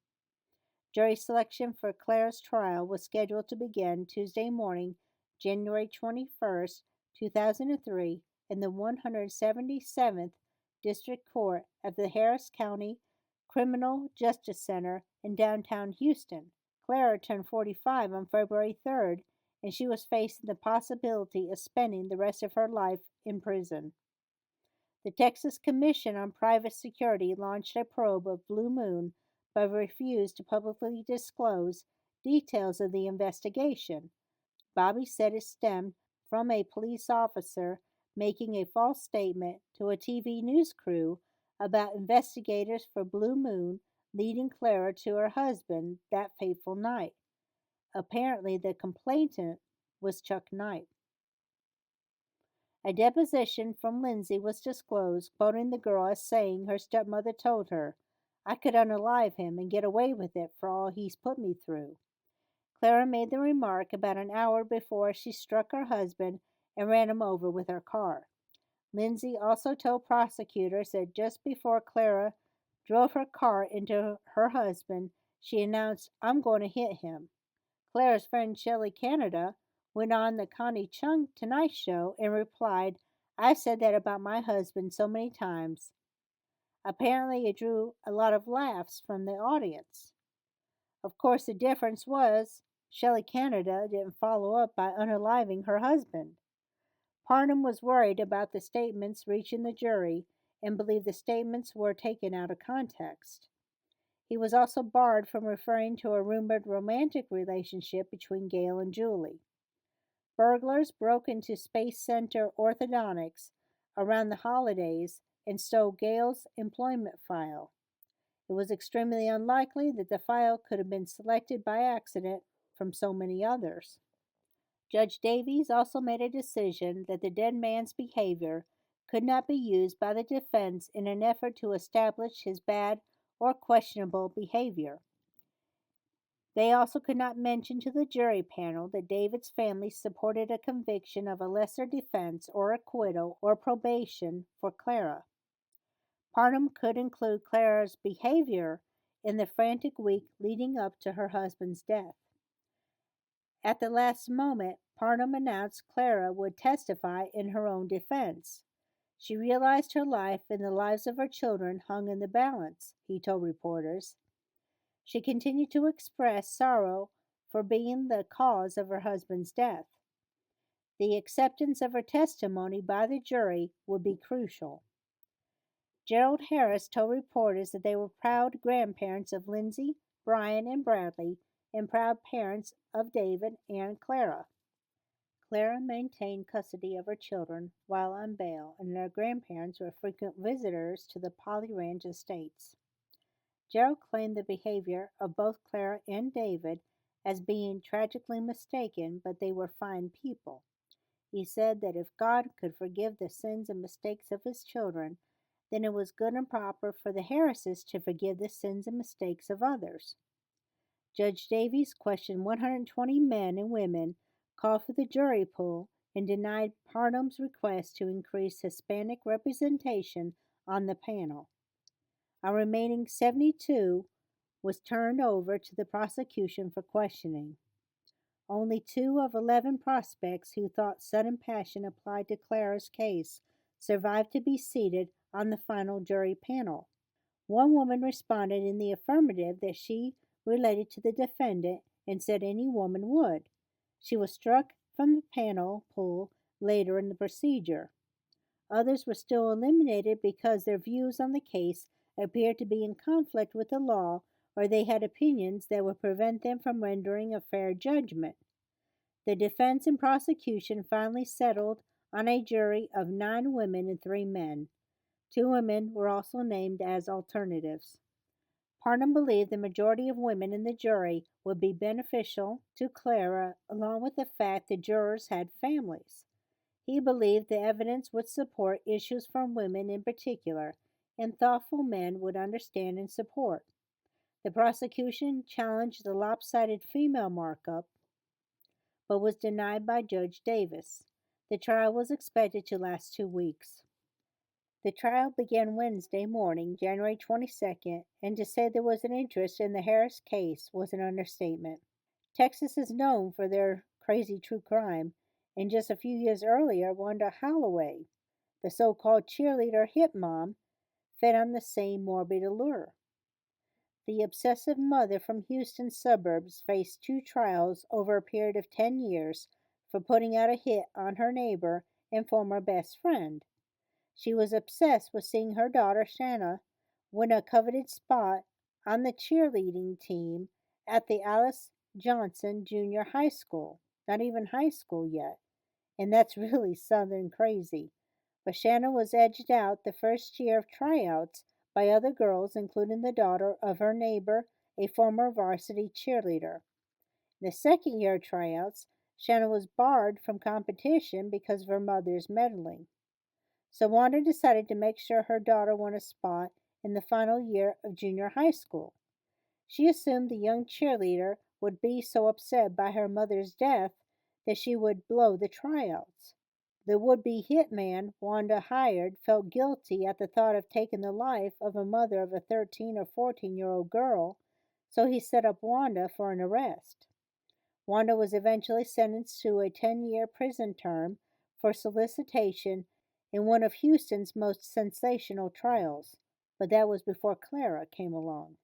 Jury selection for Clara's trial was scheduled to begin Tuesday morning, January 21st, 2003, in the 177th District Court of the Harris County Criminal Justice Center in downtown Houston. Clara turned 45 on February 3rd, and she was facing the possibility of spending the rest of her life in prison. The Texas Commission on Private Security launched a probe of Blue Moon but refused to publicly disclose details of the investigation. Bobby said it stemmed from a police officer making a false statement to a TV news crew about investigators for Blue Moon leading Clara to her husband that fateful night. Apparently, the complainant was Chuck Knight. A deposition from Lindsay was disclosed, quoting the girl as saying her stepmother told her, "I could unalive him and get away with it for all he's put me through." Clara made the remark about an hour before she struck her husband and ran him over with her car. Lindsay also told prosecutors that just before Clara drove her car into her husband, she announced, "I'm going to hit him." Clara's friend Shelley Canada went on the Connie Chung Tonight Show and replied, "I've said that about my husband so many times." Apparently, it drew a lot of laughs from the audience. Of course, the difference was Shelley Canada didn't follow up by unaliving her husband. Parnham was worried about the statements reaching the jury and believed the statements were taken out of context. He was also barred from referring to a rumored romantic relationship between Gail and Julie. Burglars broke into Space Center Orthodontics around the holidays and stole Gail's employment file. It was extremely unlikely that the file could have been selected by accident from so many others. Judge Davies also made a decision that the dead man's behavior could not be used by the defense in an effort to establish his bad or questionable behavior. They also could not mention to the jury panel that David's family supported a conviction of a lesser defense or acquittal or probation for Clara. Parnham could include Clara's behavior in the frantic week leading up to her husband's death. At the last moment, Parnham announced Clara would testify in her own defense. She realized her life and the lives of her children hung in the balance, he told reporters. She continued to express sorrow for being the cause of her husband's death. The acceptance of her testimony by the jury would be crucial. Gerald Harris told reporters that they were proud grandparents of Lindsay, Brian, and Bradley, and proud parents of David and Clara. Clara maintained custody of her children while on bail, and their grandparents were frequent visitors to the Polly Ranch estates. Gerald claimed the behavior of both Clara and David as being tragically mistaken, but they were fine people. He said that if God could forgive the sins and mistakes of his children, then it was good and proper for the Harrises to forgive the sins and mistakes of others. Judge Davies questioned 120 men and women, called for the jury pool, and denied Parnham's request to increase Hispanic representation on the panel. Our remaining 72 was turned over to the prosecution for questioning. Only 2 of 11 prospects who thought sudden passion applied to Clara's case survived to be seated on the final jury panel. One woman responded in the affirmative that she related to the defendant and said any woman would. She was struck from the panel pool later in the procedure. Others were still eliminated because their views on the case appeared to be in conflict with the law, or they had opinions that would prevent them from rendering a fair judgment. The defense and prosecution finally settled on a jury of 9 women and 3 men. 2 women were also named as alternatives. Parnham believed the majority of women in the jury would be beneficial to Clara, along with the fact the jurors had families. He believed the evidence would support issues from women in particular, and thoughtful men would understand and support. The prosecution challenged the lopsided female markup, but was denied by Judge Davis. The trial was expected to last 2 weeks. The trial began Wednesday morning, January 22nd, and to say there was an interest in the Harris case was an understatement. Texas is known for their crazy true crime, and just a few years earlier, Wanda Holloway, the so called cheerleader hit mom, fed on the same morbid allure. The obsessive mother from Houston suburbs faced 2 trials over a period of 10 years for putting out a hit on her neighbor and former best friend. She was obsessed with seeing her daughter Shanna win a coveted spot on the cheerleading team at the Alice Johnson Junior High School. Not even high school yet, and that's really southern crazy. But Shanna was edged out the first year of tryouts by other girls, including the daughter of her neighbor, a former varsity cheerleader. In the second year of tryouts, Shanna was barred from competition because of her mother's meddling. So Wanda decided to make sure her daughter won a spot in the final year of junior high school. She assumed the young cheerleader would be so upset by her mother's death that she would blow the tryouts. The would be hitman Wanda hired felt guilty at the thought of taking the life of a mother of a 13 or 14-year-old girl, so he set up Wanda for an arrest. Wanda was eventually sentenced to a 10-year prison term for solicitation in one of Houston's most sensational trials, but that was before Clara came along.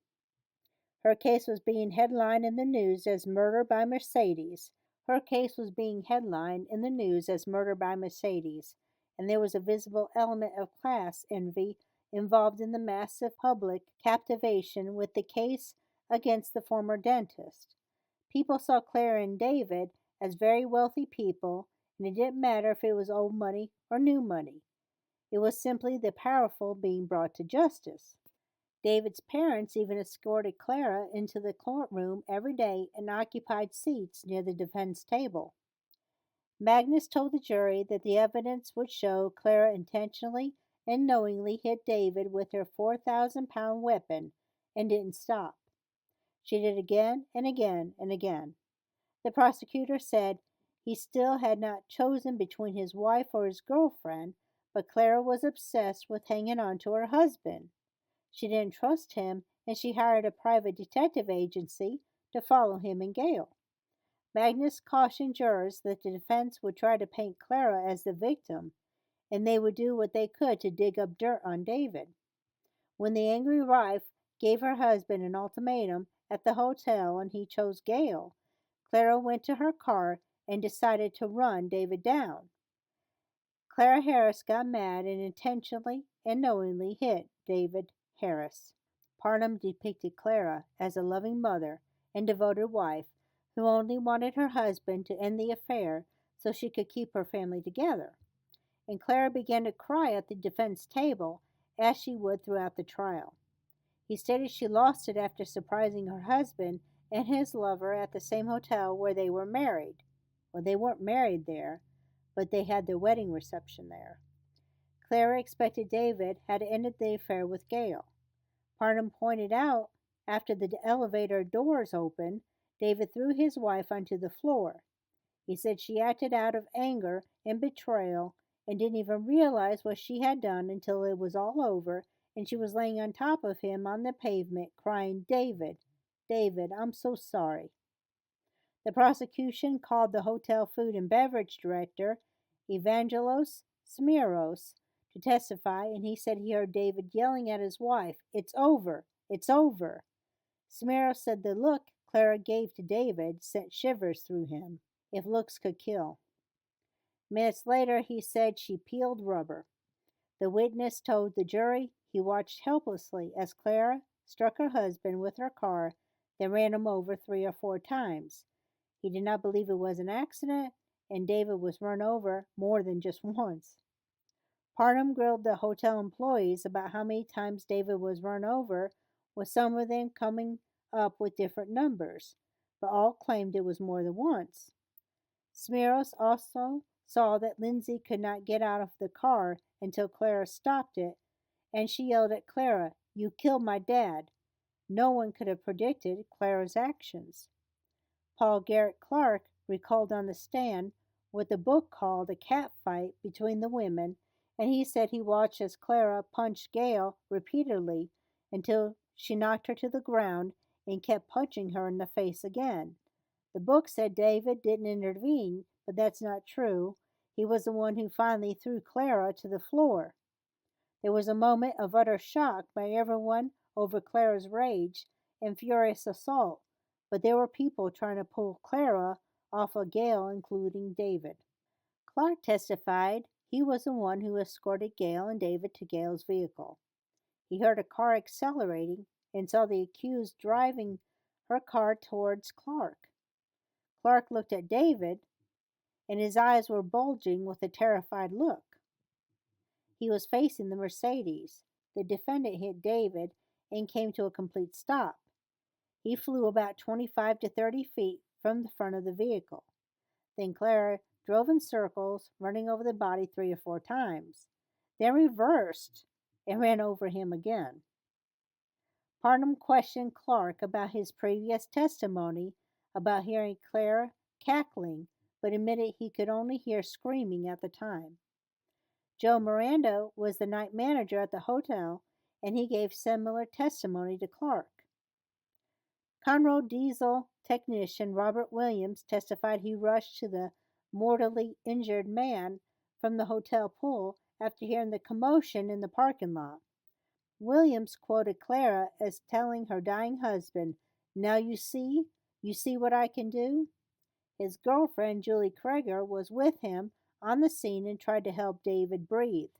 Her case was being headlined in the news as murder by Mercedes. Her case was being headlined in the news as murder by Mercedes, and there was a visible element of class envy involved in the massive public captivation with the case against the former dentist. People saw Clara and David as very wealthy people, and it didn't matter if it was old money or new money. It was simply the powerful being brought to justice. David's parents even escorted Clara into the courtroom every day and occupied seats near the defense table. Magnus told the jury that the evidence would show Clara intentionally and knowingly hit David with her 4,000-pound weapon and didn't stop. She did again and again and again. The prosecutor said he still had not chosen between his wife or his girlfriend, but Clara was obsessed with hanging on to her husband. She didn't trust him, and she hired a private detective agency to follow him and Gail. Magnus cautioned jurors that the defense would try to paint Clara as the victim, and they would do what they could to dig up dirt on David. When the angry wife gave her husband an ultimatum at the hotel and he chose Gail, Clara went to her car and decided to run David down. Clara Harris got mad and intentionally and knowingly hit David Harris. Parnham depicted Clara as a loving mother and devoted wife who only wanted her husband to end the affair so she could keep her family together. And Clara began to cry at the defense table as she would throughout the trial. He stated she lost it after surprising her husband and his lover at the same hotel where they were married. Well, they weren't married there, but they had their wedding reception there. Clara expected David had ended the affair with Gail. Parnham pointed out after the elevator doors opened, David threw his wife onto the floor. He said she acted out of anger and betrayal and didn't even realize what she had done until it was all over and she was laying on top of him on the pavement crying, "David, David, I'm so sorry." The prosecution called the hotel food and beverage director, Evangelos Smiros, to testify, and he said he heard David yelling at his wife, "It's over! It's over!" Smiros said the look Clara gave to David sent shivers through him, if looks could kill. Minutes later, he said she peeled rubber. The witness told the jury he watched helplessly as Clara struck her husband with her car, then ran him over 3 or 4 times. He did not believe it was an accident, and David was run over more than just once. Parnham grilled the hotel employees about how many times David was run over, with some of them coming up with different numbers, but all claimed it was more than once. Smiros also saw that Lindsay could not get out of the car until Clara stopped it, and she yelled at Clara, "You killed my dad." No one could have predicted Clara's actions. Paul Garrett Clark recalled on the stand what the book called a cat fight between the women, and he said he watched as Clara punched Gail repeatedly until she knocked her to the ground and kept punching her in the face again. The book said David didn't intervene, but that's not true. He was the one who finally threw Clara to the floor. There was a moment of utter shock by everyone over Clara's rage and furious assault, but there were people trying to pull Clara off of Gail, including David. Clark testified he was the one who escorted Gail and David to Gail's vehicle. He heard a car accelerating and saw the accused driving her car towards Clark. Clark looked at David, and his eyes were bulging with a terrified look. He was facing the Mercedes. The defendant hit David and came to a complete stop. He flew about 25 to 30 feet from the front of the vehicle. Then Clara drove in circles, running over the body 3 or 4 times, then reversed and ran over him again. Parnham questioned Clark about his previous testimony about hearing Clara cackling, but admitted he could only hear screaming at the time. Joe Miranda was the night manager at the hotel, and he gave similar testimony to Clark. Conroe diesel technician Robert Williams testified he rushed to the mortally injured man from the hotel pool after hearing the commotion in the parking lot. Williams quoted Clara as telling her dying husband, "Now you see what I can do?" His girlfriend, Julie Kreger, was with him on the scene and tried to help David breathe.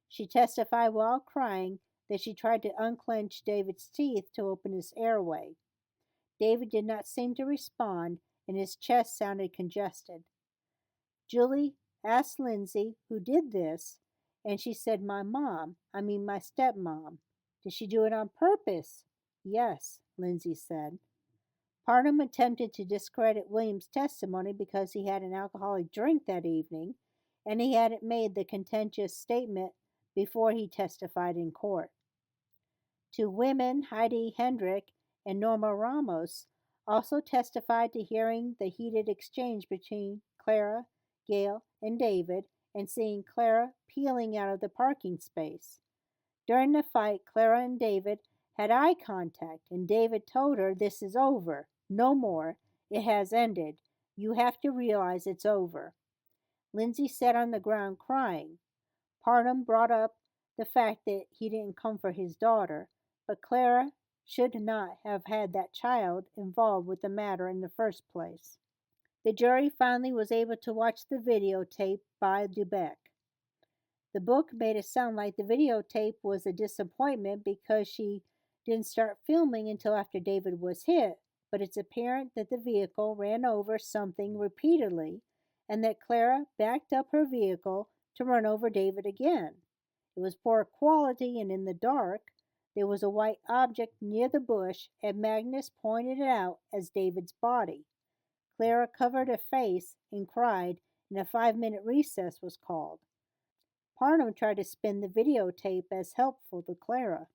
She testified while crying that she tried to unclench David's teeth to open his airway. David did not seem to respond, and his chest sounded congested. Julie asked Lindsay who did this, and she said, my stepmom. Did she do it on purpose? Yes, Lindsay said. Parnham attempted to discredit Williams' testimony because he had an alcoholic drink that evening, and he hadn't made the contentious statement before he testified in court. Two women, Heidi Hendrick and Norma Ramos, also testified to hearing the heated exchange between Clara, Gail, and David, and seeing Clara peeling out of the parking space. During the fight, Clara and David had eye contact, and David told her, "This is over. No more. It has ended. You have to realize it's over." Lindsay sat on the ground crying. Parnham brought up the fact that he didn't comfort his daughter, but Clara should not have had that child involved with the matter in the first place. The jury finally was able to watch the videotape by Dubeck. The book made it sound like the videotape was a disappointment because she didn't start filming until after David was hit, but it's apparent that the vehicle ran over something repeatedly and that Clara backed up her vehicle to run over David again. It was poor quality, and in the dark, there was a white object near the bush, and Magnus pointed it out as David's body. Clara covered her face and cried, and a 5-minute recess was called. Parnham tried to spin the videotape as helpful to Clara.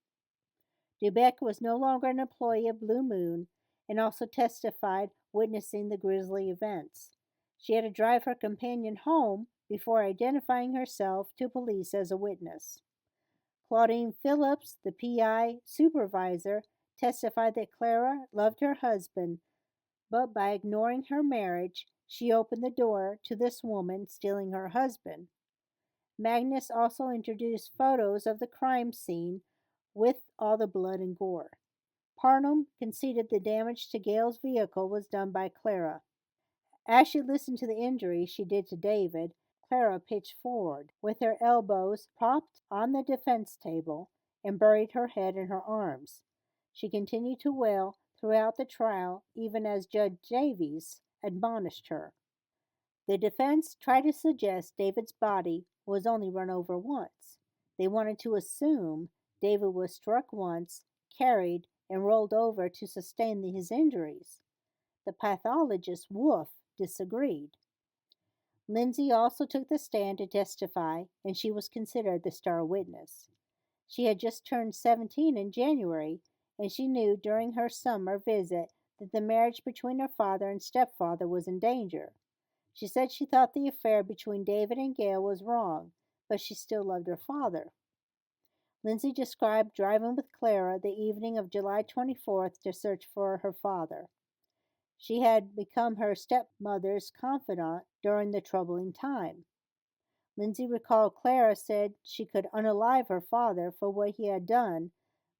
Dubeck was no longer an employee of Blue Moon and also testified witnessing the grisly events. She had to drive her companion home before identifying herself to police as a witness. Claudine Phillips, the PI supervisor, testified that Clara loved her husband, but by ignoring her marriage, she opened the door to this woman stealing her husband. Magnus also introduced photos of the crime scene with all the blood and gore. Parnham conceded the damage to Gail's vehicle was done by Clara. As she listened to the injury she did to David, Clara pitched forward, with her elbows propped on the defense table, and buried her head in her arms. She continued to wail throughout the trial, even as Judge Davies admonished her. The defense tried to suggest David's body was only run over once. They wanted to assume David was struck once, carried, and rolled over to sustain his injuries. The pathologist, Wolf, disagreed. Lindsay also took the stand to testify, and she was considered the star witness. She had just turned 17 in January, and she knew during her summer visit that the marriage between her father and stepfather was in danger. She said she thought the affair between David and Gail was wrong, but she still loved her father. Lindsay described driving with Clara the evening of July 24th to search for her father. She had become her stepmother's confidant during the troubling time. Lindsay recalled Clara said she could unalive her father for what he had done,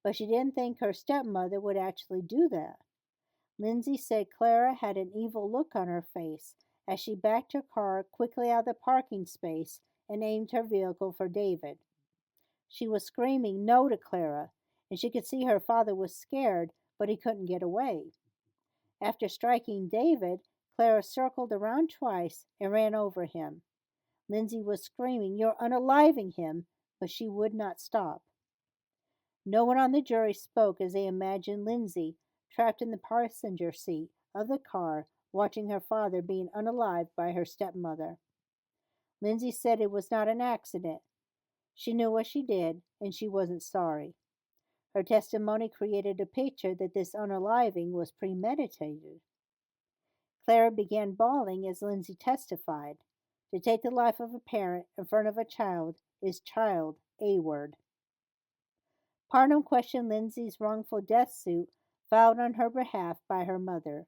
but she didn't think her stepmother would actually do that. Lindsay said Clara had an evil look on her face as she backed her car quickly out of the parking space and aimed her vehicle for David. She was screaming no to Clara, and she could see her father was scared, but he couldn't get away. After striking David, Clara circled around twice and ran over him. Lindsay was screaming, "You're unaliving him," but she would not stop. No one on the jury spoke as they imagined Lindsay trapped in the passenger seat of the car, watching her father being unalived by her stepmother. Lindsay said it was not an accident. She knew what she did, and she wasn't sorry. Her testimony created a picture that this unaliving was premeditated. Clara began bawling as Lindsay testified. To take the life of a parent in front of a child is child A-word. Parnham questioned Lindsay's wrongful death suit filed on her behalf by her mother.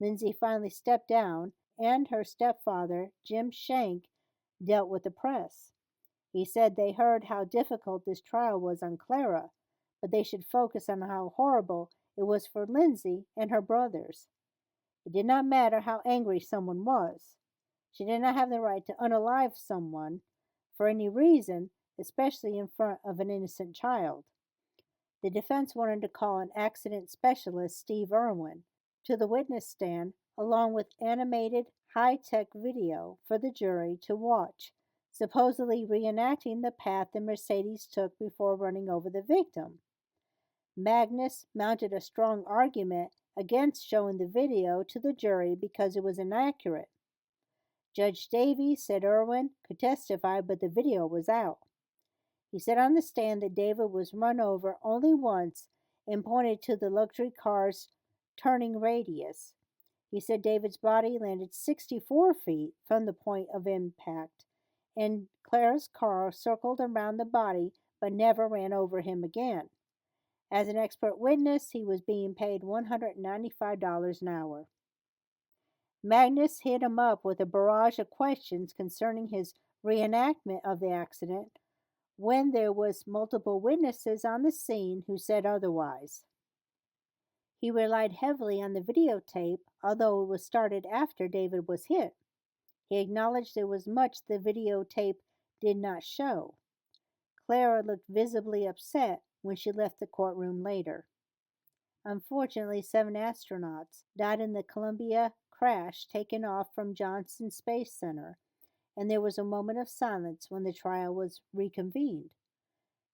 Lindsay finally stepped down, and her stepfather, Jim Shank, dealt with the press. He said they heard how difficult this trial was on Clara, but they should focus on how horrible it was for Lindsay and her brothers. It did not matter how angry someone was. She did not have the right to unalive someone for any reason, especially in front of an innocent child. The defense wanted to call an accident specialist, Steve Irwin, to the witness stand along with animated high-tech video for the jury to watch, supposedly reenacting the path the Mercedes took before running over the victim. Magnus mounted a strong argument against showing the video to the jury because it was inaccurate. Judge Davies said Irwin could testify, but the video was out. He said on the stand that David was run over only once and pointed to the luxury car's turning radius. He said David's body landed 64 feet from the point of impact, and Clara's car circled around the body but never ran over him again. As an expert witness, he was being paid $195 an hour. Magnus hit him up with a barrage of questions concerning his reenactment of the accident when there was multiple witnesses on the scene who said otherwise. He relied heavily on the videotape, although it was started after David was hit. He acknowledged there was much the videotape did not show. Clara looked visibly upset when she left the courtroom later. Unfortunately, 7 astronauts died in the Columbia crash taken off from Johnson Space Center, and there was a moment of silence when the trial was reconvened.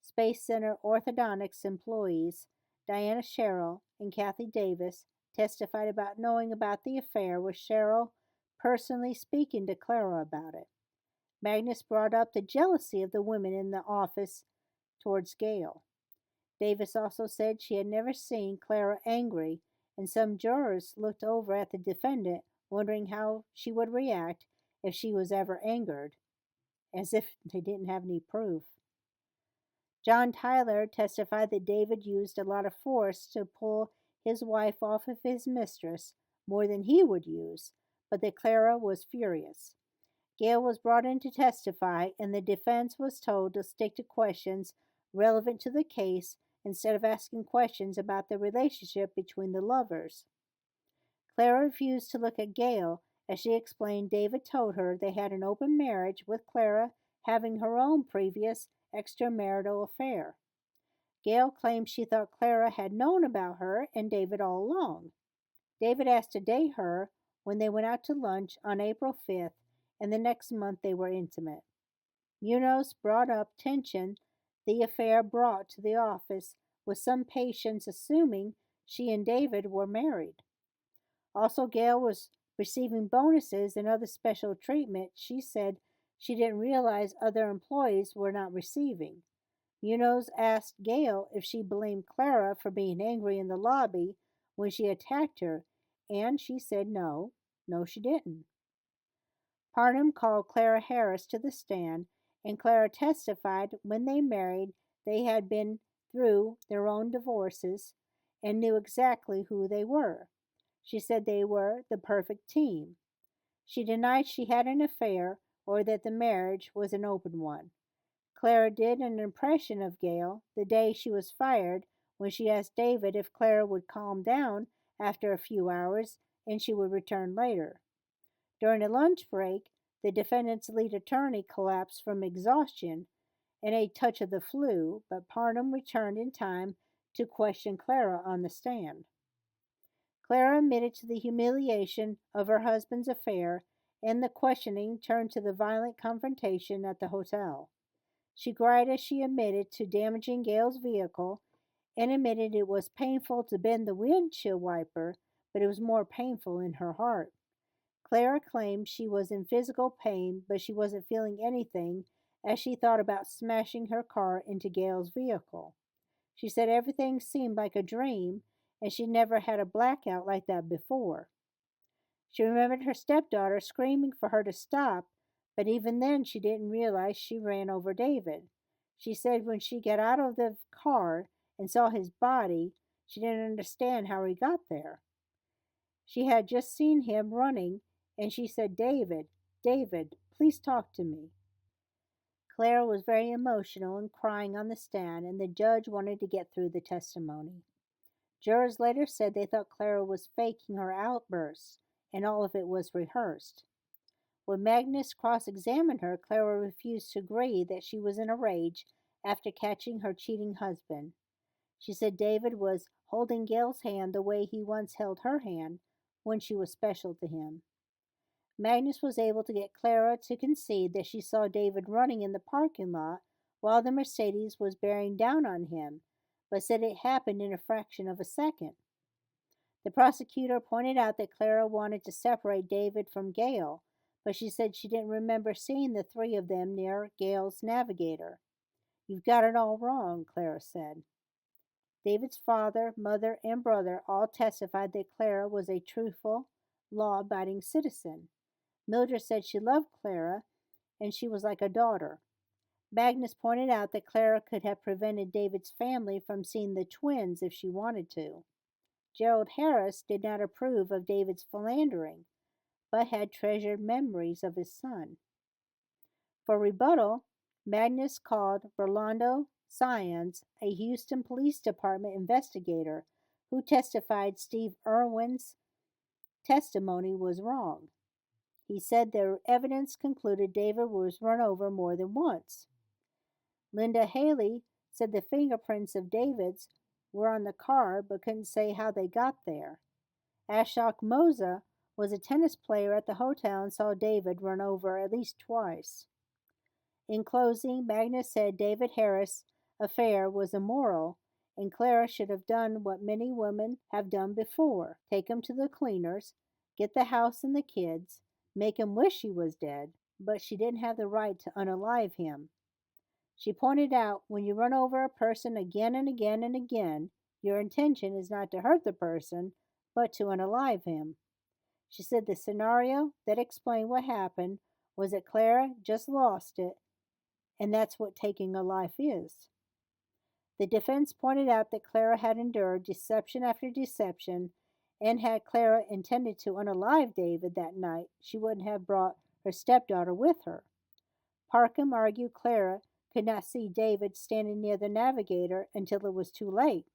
Space Center orthodontics employees Diana Sherrill and Kathy Davis testified about knowing about the affair, with Sherrill personally speaking to Clara about it. Magnus brought up the jealousy of the women in the office towards Gail. Davis also said she had never seen Clara angry, and some jurors looked over at the defendant, wondering how she would react if she was ever angered, as if they didn't have any proof. John Tyler testified that David used a lot of force to pull his wife off of his mistress, more than he would use, but that Clara was furious. Gail was brought in to testify, and the defense was told to stick to questions relevant to the case instead of asking questions about the relationship between the lovers. Clara refused to look at Gail as she explained David told her they had an open marriage, with Clara having her own previous extramarital affair. Gail claimed she thought Clara had known about her and David all along. David asked to date her when they went out to lunch on April 5th, and the next month they were intimate. Munoz brought up tension the affair brought to the office, with some patients assuming she and David were married. Also, Gail was receiving bonuses and other special treatment she said she didn't realize other employees were not receiving. Munoz asked Gail if she blamed Clara for being angry in the lobby when she attacked her, and she said no, she didn't. Parnham called Clara Harris to the stand, and Clara testified when they married they had been through their own divorces and knew exactly who they were. She said they were the perfect team. She denied she had an affair or that the marriage was an open one. Clara did an impression of Gail the day she was fired when she asked David if Clara would calm down after a few hours and she would return later. During a lunch break, the defendant's lead attorney collapsed from exhaustion and a touch of the flu, but Parnham returned in time to question Clara on the stand. Clara admitted to the humiliation of her husband's affair, and the questioning turned to the violent confrontation at the hotel. She cried as she admitted to damaging Gail's vehicle and admitted it was painful to bend the windshield wiper, but it was more painful in her heart. Clara claimed she was in physical pain, but she wasn't feeling anything as she thought about smashing her car into Gail's vehicle. She said everything seemed like a dream and she never had a blackout like that before. She remembered her stepdaughter screaming for her to stop, but even then she didn't realize she ran over David. She said when she got out of the car and saw his body, she didn't understand how he got there. She had just seen him running, and she said, David, please talk to me. Clara was very emotional and crying on the stand, and the judge wanted to get through the testimony. Jurors later said they thought Clara was faking her outbursts, and all of it was rehearsed. When Magnus cross-examined her, Clara refused to agree that she was in a rage after catching her cheating husband. She said David was holding Gail's hand the way he once held her hand when she was special to him. Magnus was able to get Clara to concede that she saw David running in the parking lot while the Mercedes was bearing down on him, but said it happened in a fraction of a second. The prosecutor pointed out that Clara wanted to separate David from Gail, but she said she didn't remember seeing the three of them near Gail's Navigator. You've got it all wrong, Clara said. David's father, mother, and brother all testified that Clara was a truthful, law-abiding citizen. Mildred said she loved Clara, and she was like a daughter. Magnus pointed out that Clara could have prevented David's family from seeing the twins if she wanted to. Gerald Harris did not approve of David's philandering, but had treasured memories of his son. For rebuttal, Magnus called Rolando Sáenz, a Houston Police Department investigator, who testified Steve Irwin's testimony was wrong. He said their evidence concluded David was run over more than once. Linda Haley said the fingerprints of David's were on the car but couldn't say how they got there. Ashok Moza was a tennis player at the hotel and saw David run over at least twice. In closing, Magnus said David Harris' affair was immoral, and Clara should have done what many women have done before: take him to the cleaners, get the house and the kids, make him wish he was dead, but she didn't have the right to unalive him. She pointed out when you run over a person again and again and again, your intention is not to hurt the person, but to unalive him. She said the scenario that explained what happened was that Clara just lost it, and that's what taking a life is. The defense pointed out that Clara had endured deception after deception, and had Clara intended to unalive David that night, she wouldn't have brought her stepdaughter with her. Parkham argued Clara could not see David standing near the Navigator until it was too late.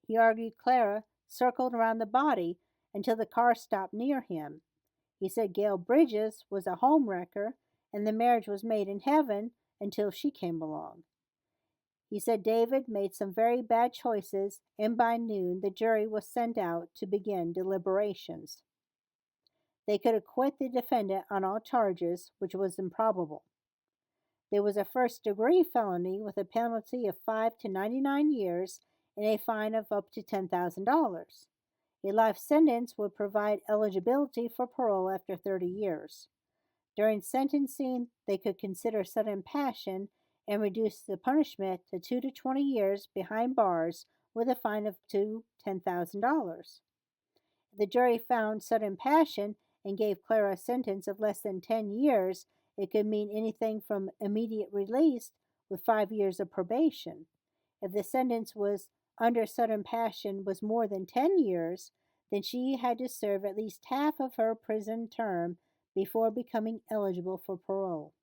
He argued Clara circled around the body until the car stopped near him. He said Gail Bridges was a homewrecker and the marriage was made in heaven until she came along. He said David made some very bad choices, and by noon the jury was sent out to begin deliberations. They could acquit the defendant on all charges, which was improbable. There was a first-degree felony with a penalty of 5 to 99 years and a fine of up to $10,000. A life sentence would provide eligibility for parole after 30 years. During sentencing, they could consider sudden passion and reduce the punishment to 2 to 20 years behind bars with a fine of to $10,000. If the jury found sudden passion and gave Clara a sentence of less than 10 years, it could mean anything from immediate release with 5 years of probation. If the sentence was under sudden passion was more than 10 years, then she had to serve at least half of her prison term before becoming eligible for parole.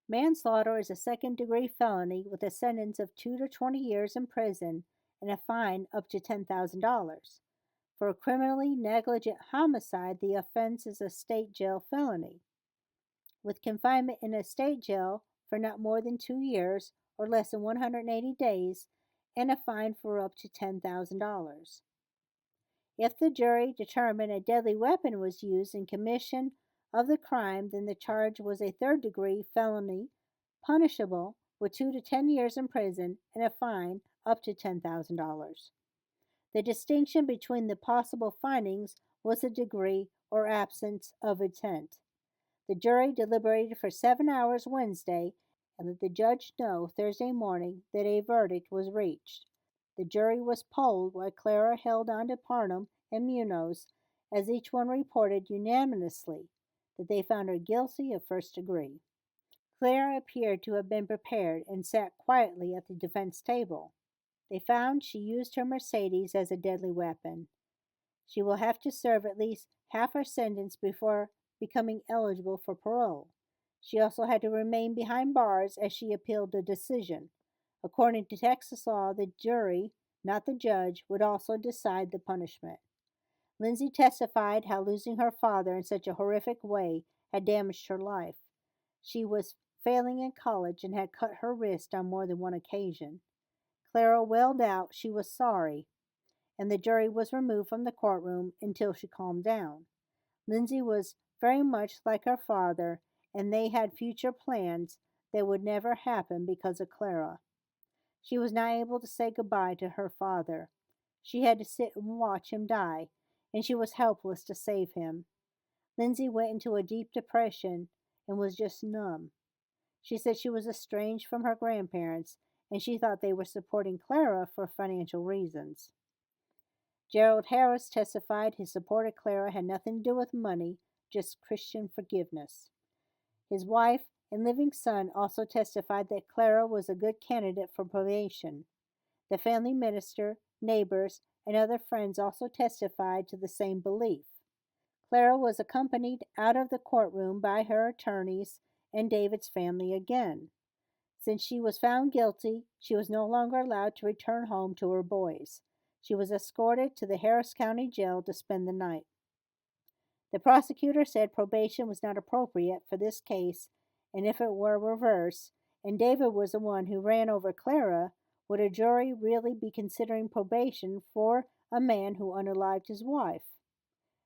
Manslaughter is a second-degree felony with a sentence of 2 to 20 years in prison and a fine up to $10,000. For a criminally negligent homicide, the offense is a state jail felony, with confinement in a state jail for not more than 2 years or less than 180 days and a fine for up to $10,000. If the jury determined a deadly weapon was used in commission of the crime, then the charge was a third-degree felony punishable with 2 to 10 years in prison and a fine up to $10,000. The distinction between the possible findings was the degree or absence of intent. The jury deliberated for 7 hours Wednesday and let the judge know Thursday morning that a verdict was reached. The jury was polled while Clara held on to Parham and Munoz, as each one reported unanimously that they found her guilty of first degree. Clara appeared to have been prepared and sat quietly at the defense table. They found she used her Mercedes as a deadly weapon. She will have to serve at least half her sentence before becoming eligible for parole. She also had to remain behind bars as she appealed the decision. According to Texas law, the jury, not the judge, would also decide the punishment. Lindsay testified how losing her father in such a horrific way had damaged her life. She was failing in college and had cut her wrist on more than one occasion. Clara wailed out she was sorry, and the jury was removed from the courtroom until she calmed down. Lindsay was very much like her father, and they had future plans that would never happen because of Clara. She was not able to say goodbye to her father. She had to sit and watch him die, and she was helpless to save him. Lindsay went into a deep depression and was just numb. She said she was estranged from her grandparents, and she thought they were supporting Clara for financial reasons. Gerald Harris testified his support of Clara had nothing to do with money, just Christian forgiveness. His wife and living son also testified that Clara was a good candidate for probation. The family minister, neighbors, and other friends also testified to the same belief. Clara was accompanied out of the courtroom by her attorneys and David's family again. Since she was found guilty, she was no longer allowed to return home to her boys. She was escorted to the Harris County Jail to spend the night. The prosecutor said probation was not appropriate for this case, and if it were reversed, and David was the one who ran over Clara, would a jury really be considering probation for a man who unalived his wife?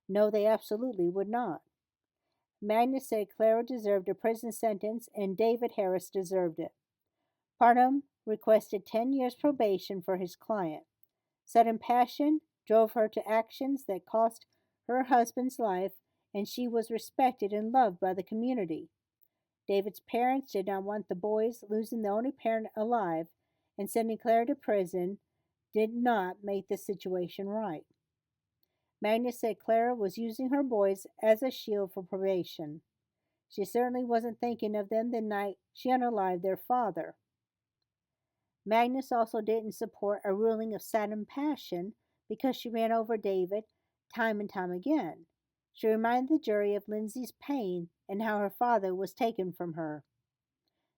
No, they absolutely would not. Magnus said Clara deserved a prison sentence and David Harris deserved it. Parham requested 10 years probation for his client. Sudden passion drove her to actions that cost her husband's life, and she was respected and loved by the community. David's parents did not want the boys losing the only parent alive, and sending Clara to prison did not make the situation right. Magnus said Clara was using her boys as a shield for probation. She certainly wasn't thinking of them the night she unalived their father. Magnus also didn't support a ruling of sudden passion because she ran over David time and time again. She reminded the jury of Lindsay's pain and how her father was taken from her.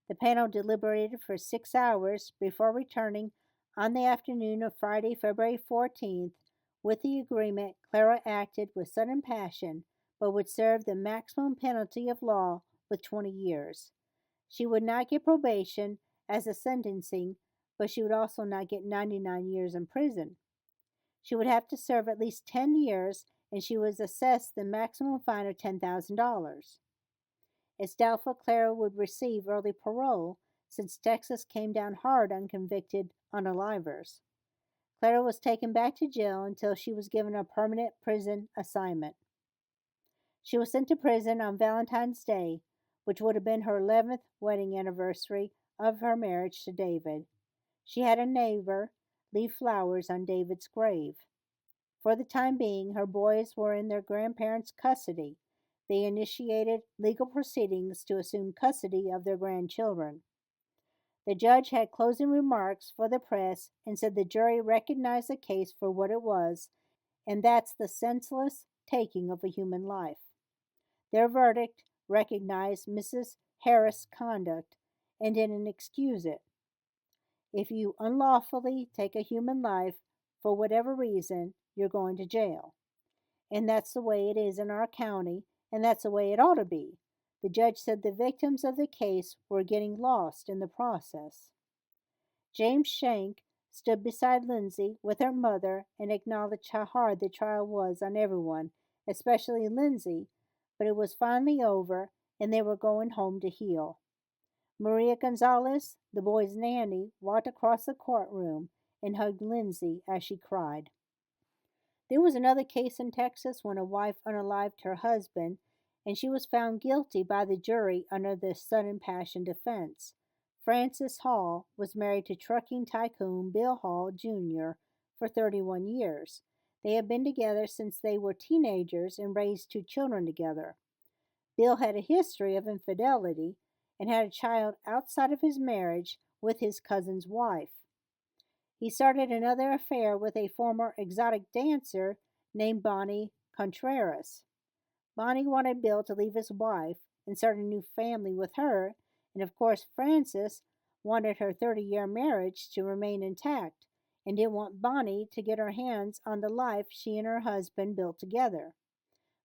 The panel deliberated for 6 hours before returning on the afternoon of Friday, February 14th, with the agreement Clara acted with sudden passion but would serve the maximum penalty of law with 20 years. She would not get probation as a sentencing, but she would also not get 99 years in prison. She would have to serve at least 10 years, and she was assessed the maximum fine of $10,000. It's doubtful Clara would receive early parole, since Texas came down hard on convicted unalivers. Clara was taken back to jail until she was given a permanent prison assignment. She was sent to prison on Valentine's Day, which would have been her 11th wedding anniversary of her marriage to David. She had a neighbor leave flowers on David's grave. For the time being, her boys were in their grandparents' custody. They initiated legal proceedings to assume custody of their grandchildren. The judge had closing remarks for the press and said the jury recognized the case for what it was, and that's the senseless taking of a human life. Their verdict recognized Mrs. Harris' conduct and didn't excuse it. If you unlawfully take a human life for whatever reason, you're going to jail. And that's the way it is in our county, and that's the way it ought to be. The judge said the victims of the case were getting lost in the process. James Shank stood beside Lindsay with her mother and acknowledged how hard the trial was on everyone, especially Lindsay, but it was finally over and they were going home to heal. Maria Gonzalez, the boy's nanny, walked across the courtroom and hugged Lindsay as she cried. There was another case in Texas when a wife unalived her husband, and she was found guilty by the jury under the sudden passion defense. Frances Hall was married to trucking tycoon Bill Hall, Jr. for 31 years. They had been together since they were teenagers and raised 2 children together. Bill had a history of infidelity and had a child outside of his marriage with his cousin's wife. He started another affair with a former exotic dancer named Bonnie Contreras. Bonnie wanted Bill to leave his wife and start a new family with her, and of course, Frances wanted her 30-year marriage to remain intact and didn't want Bonnie to get her hands on the life she and her husband built together.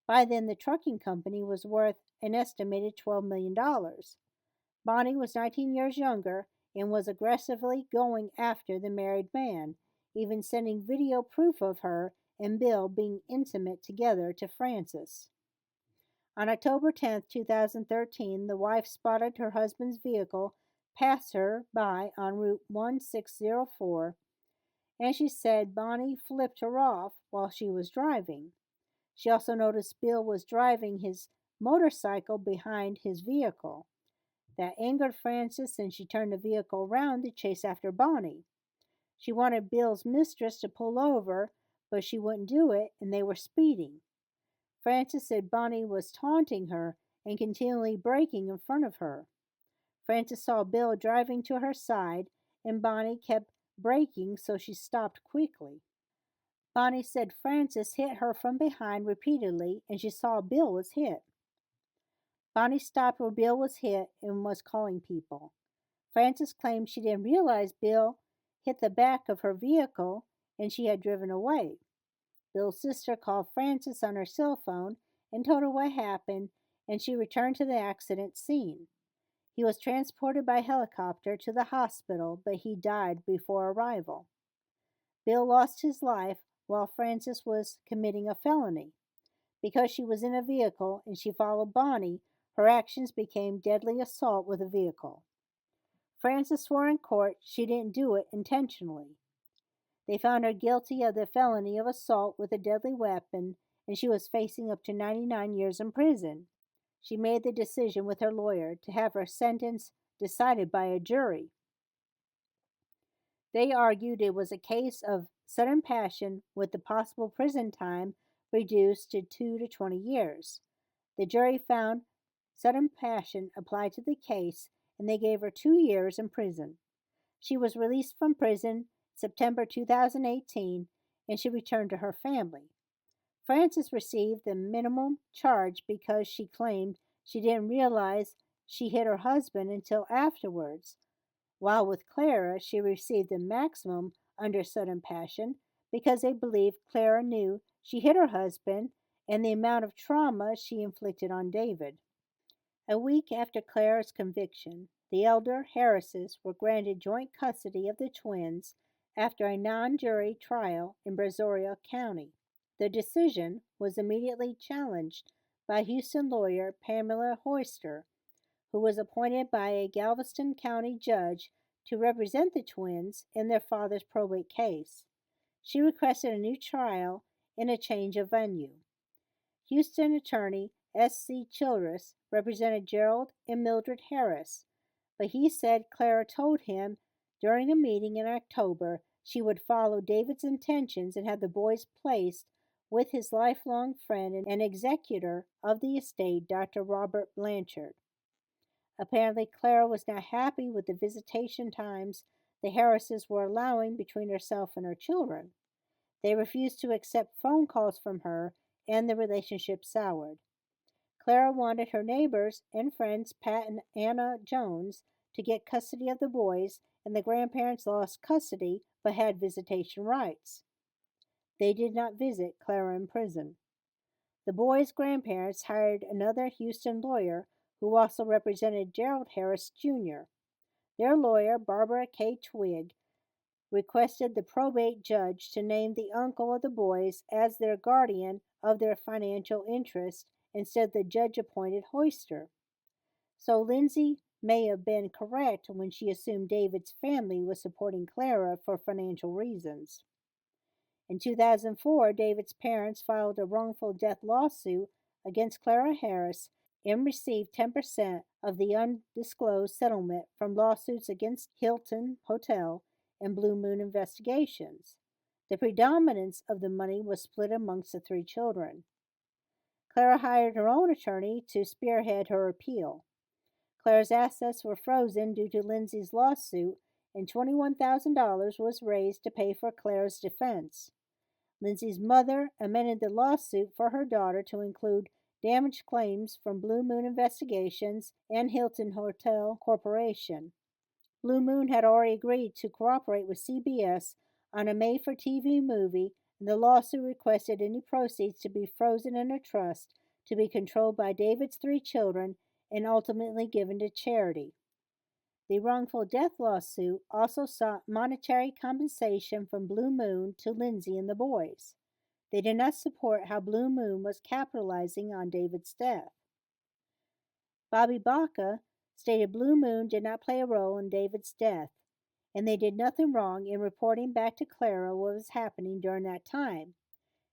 By then, the trucking company was worth an estimated $12 million. Bonnie was 19 years younger and was aggressively going after the married man, even sending video proof of her and Bill being intimate together to Frances. On October 10, 2013, the wife spotted her husband's vehicle pass her by on Route 1604, and she said Bonnie flipped her off while she was driving. She also noticed Bill was driving his motorcycle behind his vehicle. That angered Frances, and she turned the vehicle around to chase after Bonnie. She wanted Bill's mistress to pull over, but she wouldn't do it, and they were speeding. Frances said Bonnie was taunting her and continually braking in front of her. Frances saw Bill driving to her side, and Bonnie kept braking, so she stopped quickly. Bonnie said Frances hit her from behind repeatedly, and she saw Bill was hit. Bonnie stopped where Bill was hit and was calling people. Frances claimed she didn't realize Bill hit the back of her vehicle and she had driven away. Bill's sister called Frances on her cell phone and told her what happened, and she returned to the accident scene. He was transported by helicopter to the hospital, but he died before arrival. Bill lost his life while Frances was committing a felony. Because she was in a vehicle and she followed Bonnie, her actions became deadly assault with a vehicle. Frances swore in court she didn't do it intentionally. They found her guilty of the felony of assault with a deadly weapon, and she was facing up to 99 years in prison. She made the decision with her lawyer to have her sentence decided by a jury. They argued it was a case of sudden passion with the possible prison time reduced to 2 to 20 years. The jury found sudden passion applied to the case, and they gave her 2 years in prison. She was released from prison September 2018, and she returned to her family. Frances received the minimum charge because she claimed she didn't realize she hit her husband until afterwards, while with Clara she received the maximum under sudden passion because they believed Clara knew she hit her husband and the amount of trauma she inflicted on David. A week after Clara's conviction, the elder Harrises were granted joint custody of the twins after a non-jury trial in Brazoria County. The decision was immediately challenged by Houston lawyer Pamela Hoyster, who was appointed by a Galveston County judge to represent the twins in their father's probate case. She requested a new trial and a change of venue. Houston attorney S.C. Childress represented Gerald and Mildred Harris, but he said Clara told him during a meeting in October she would follow David's intentions and have the boys placed with his lifelong friend and executor of the estate, Dr. Robert Blanchard. Apparently, Clara was not happy with the visitation times the Harrises were allowing between herself and her children. They refused to accept phone calls from her, and the relationship soured. Clara wanted her neighbors and friends, Pat and Anna Jones, to get custody of the boys, and the grandparents lost custody but had visitation rights. They did not visit Clara in prison. The boys' grandparents hired another Houston lawyer who also represented Gerald Harris Jr. Their lawyer, Barbara K. Twigg, requested the probate judge to name the uncle of the boys as their guardian of their financial interest instead of the judge appointed Hoyster. So Lindsay may have been correct when she assumed David's family was supporting Clara for financial reasons. In 2004, David's parents filed a wrongful death lawsuit against Clara Harris and received 10% of the undisclosed settlement from lawsuits against Hilton Hotel and Blue Moon Investigations. The predominance of the money was split amongst the three children. Clara hired her own attorney to spearhead her appeal. Clara's assets were frozen due to Lindsay's lawsuit, and $21,000 was raised to pay for Clara's defense. Lindsay's mother amended the lawsuit for her daughter to include damage claims from Blue Moon Investigations and Hilton Hotel Corporation. Blue Moon had already agreed to cooperate with CBS on a made-for-TV movie, and the lawsuit requested any proceeds to be frozen in a trust to be controlled by David's three children and ultimately given to charity. The wrongful death lawsuit also sought monetary compensation from Blue Moon to Lindsay and the boys. They did not support how Blue Moon was capitalizing on David's death. Bobby Baca stated Blue Moon did not play a role in David's death, and they did nothing wrong in reporting back to Clara what was happening during that time.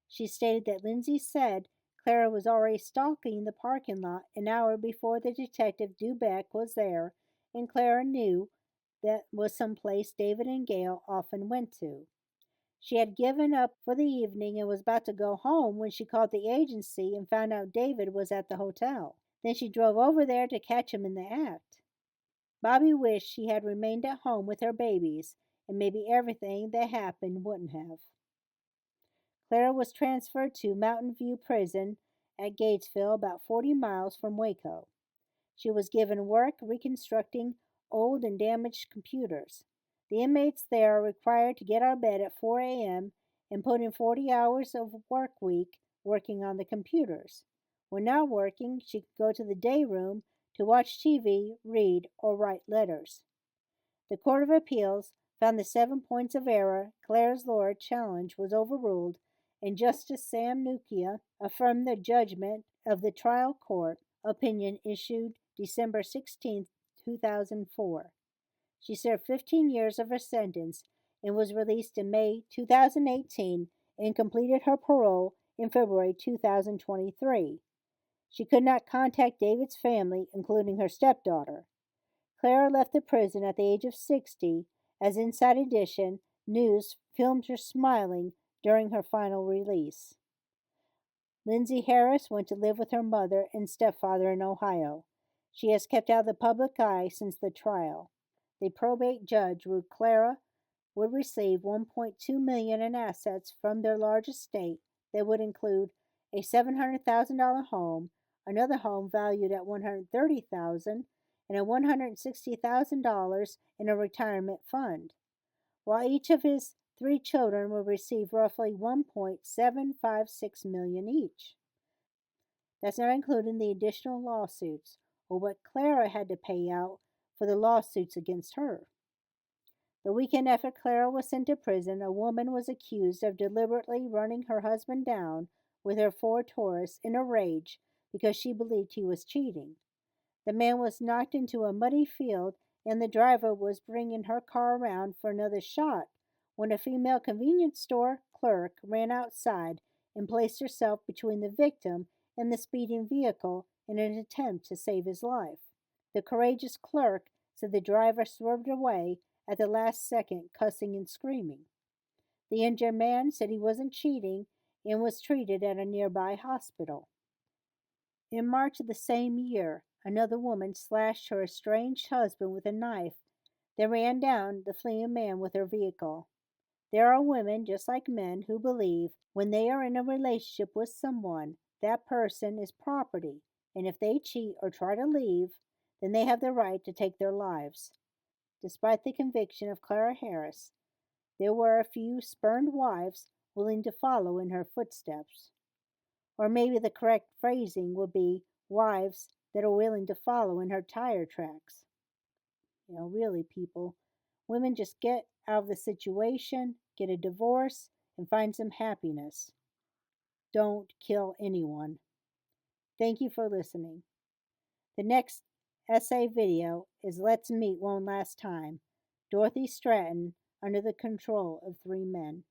She stated that Lindsay said Clara was already stalking the parking lot an hour before the detective Dubeck was there, and Clara knew that was some place David and Gail often went to. She had given up for the evening and was about to go home when she called the agency and found out David was at the hotel. Then she drove over there to catch him in the act. Bobby wished she had remained at home with her babies, and maybe everything that happened wouldn't have. Clara was transferred to Mountain View Prison at Gatesville, about 40 miles from Waco. She was given work reconstructing old and damaged computers. The inmates there are required to get out of bed at 4 a.m. and put in 40 hours of work week working on the computers. When not working, she could go to the day room to watch TV, read, or write letters. The Court of Appeals found the 7 points of error Clara's lawyer challenge was overruled, and Justice Sam Nukia affirmed the judgment of the trial court opinion issued December 16, 2004. She served 15 years of her sentence and was released in May 2018 and completed her parole in February 2023. She could not contact David's family, including her stepdaughter. Clara left the prison at the age of 60, as Inside Edition News filmed her smiling during her final release. Lindsay Harris went to live with her mother and stepfather in Ohio. She has kept out of the public eye since the trial. The probate judge ruled Clara would receive $1.2 million in assets from their large estate that would include a $700,000 home, another home valued at $130,000, and a $160,000 in a retirement fund, while each of his three children will receive roughly $1.756 million each. That's not including the additional lawsuits or what Clara had to pay out for the lawsuits against her. The weekend after Clara was sent to prison, a woman was accused of deliberately running her husband down with her Ford Taurus in a rage because she believed he was cheating. The man was knocked into a muddy field, and the driver was bringing her car around for another shot when a female convenience store clerk ran outside and placed herself between the victim and the speeding vehicle in an attempt to save his life. The courageous clerk said the driver swerved away at the last second, cussing and screaming. The injured man said he wasn't cheating and was treated at a nearby hospital. In March of the same year, another woman slashed her estranged husband with a knife, then ran down the fleeing man with her vehicle. There are women, just like men, who believe when they are in a relationship with someone, that person is property, and if they cheat or try to leave, then they have the right to take their lives. Despite the conviction of Clara Harris, there were a few spurned wives willing to follow in her footsteps. Or maybe the correct phrasing would be wives that are willing to follow in her tire tracks. Really, people, women just get out of the situation, get a divorce, and find some happiness. Don't kill anyone. Thank you for listening. The next essay video is Let's Meet One Last Time. Dorothy Stratton under the control of three men.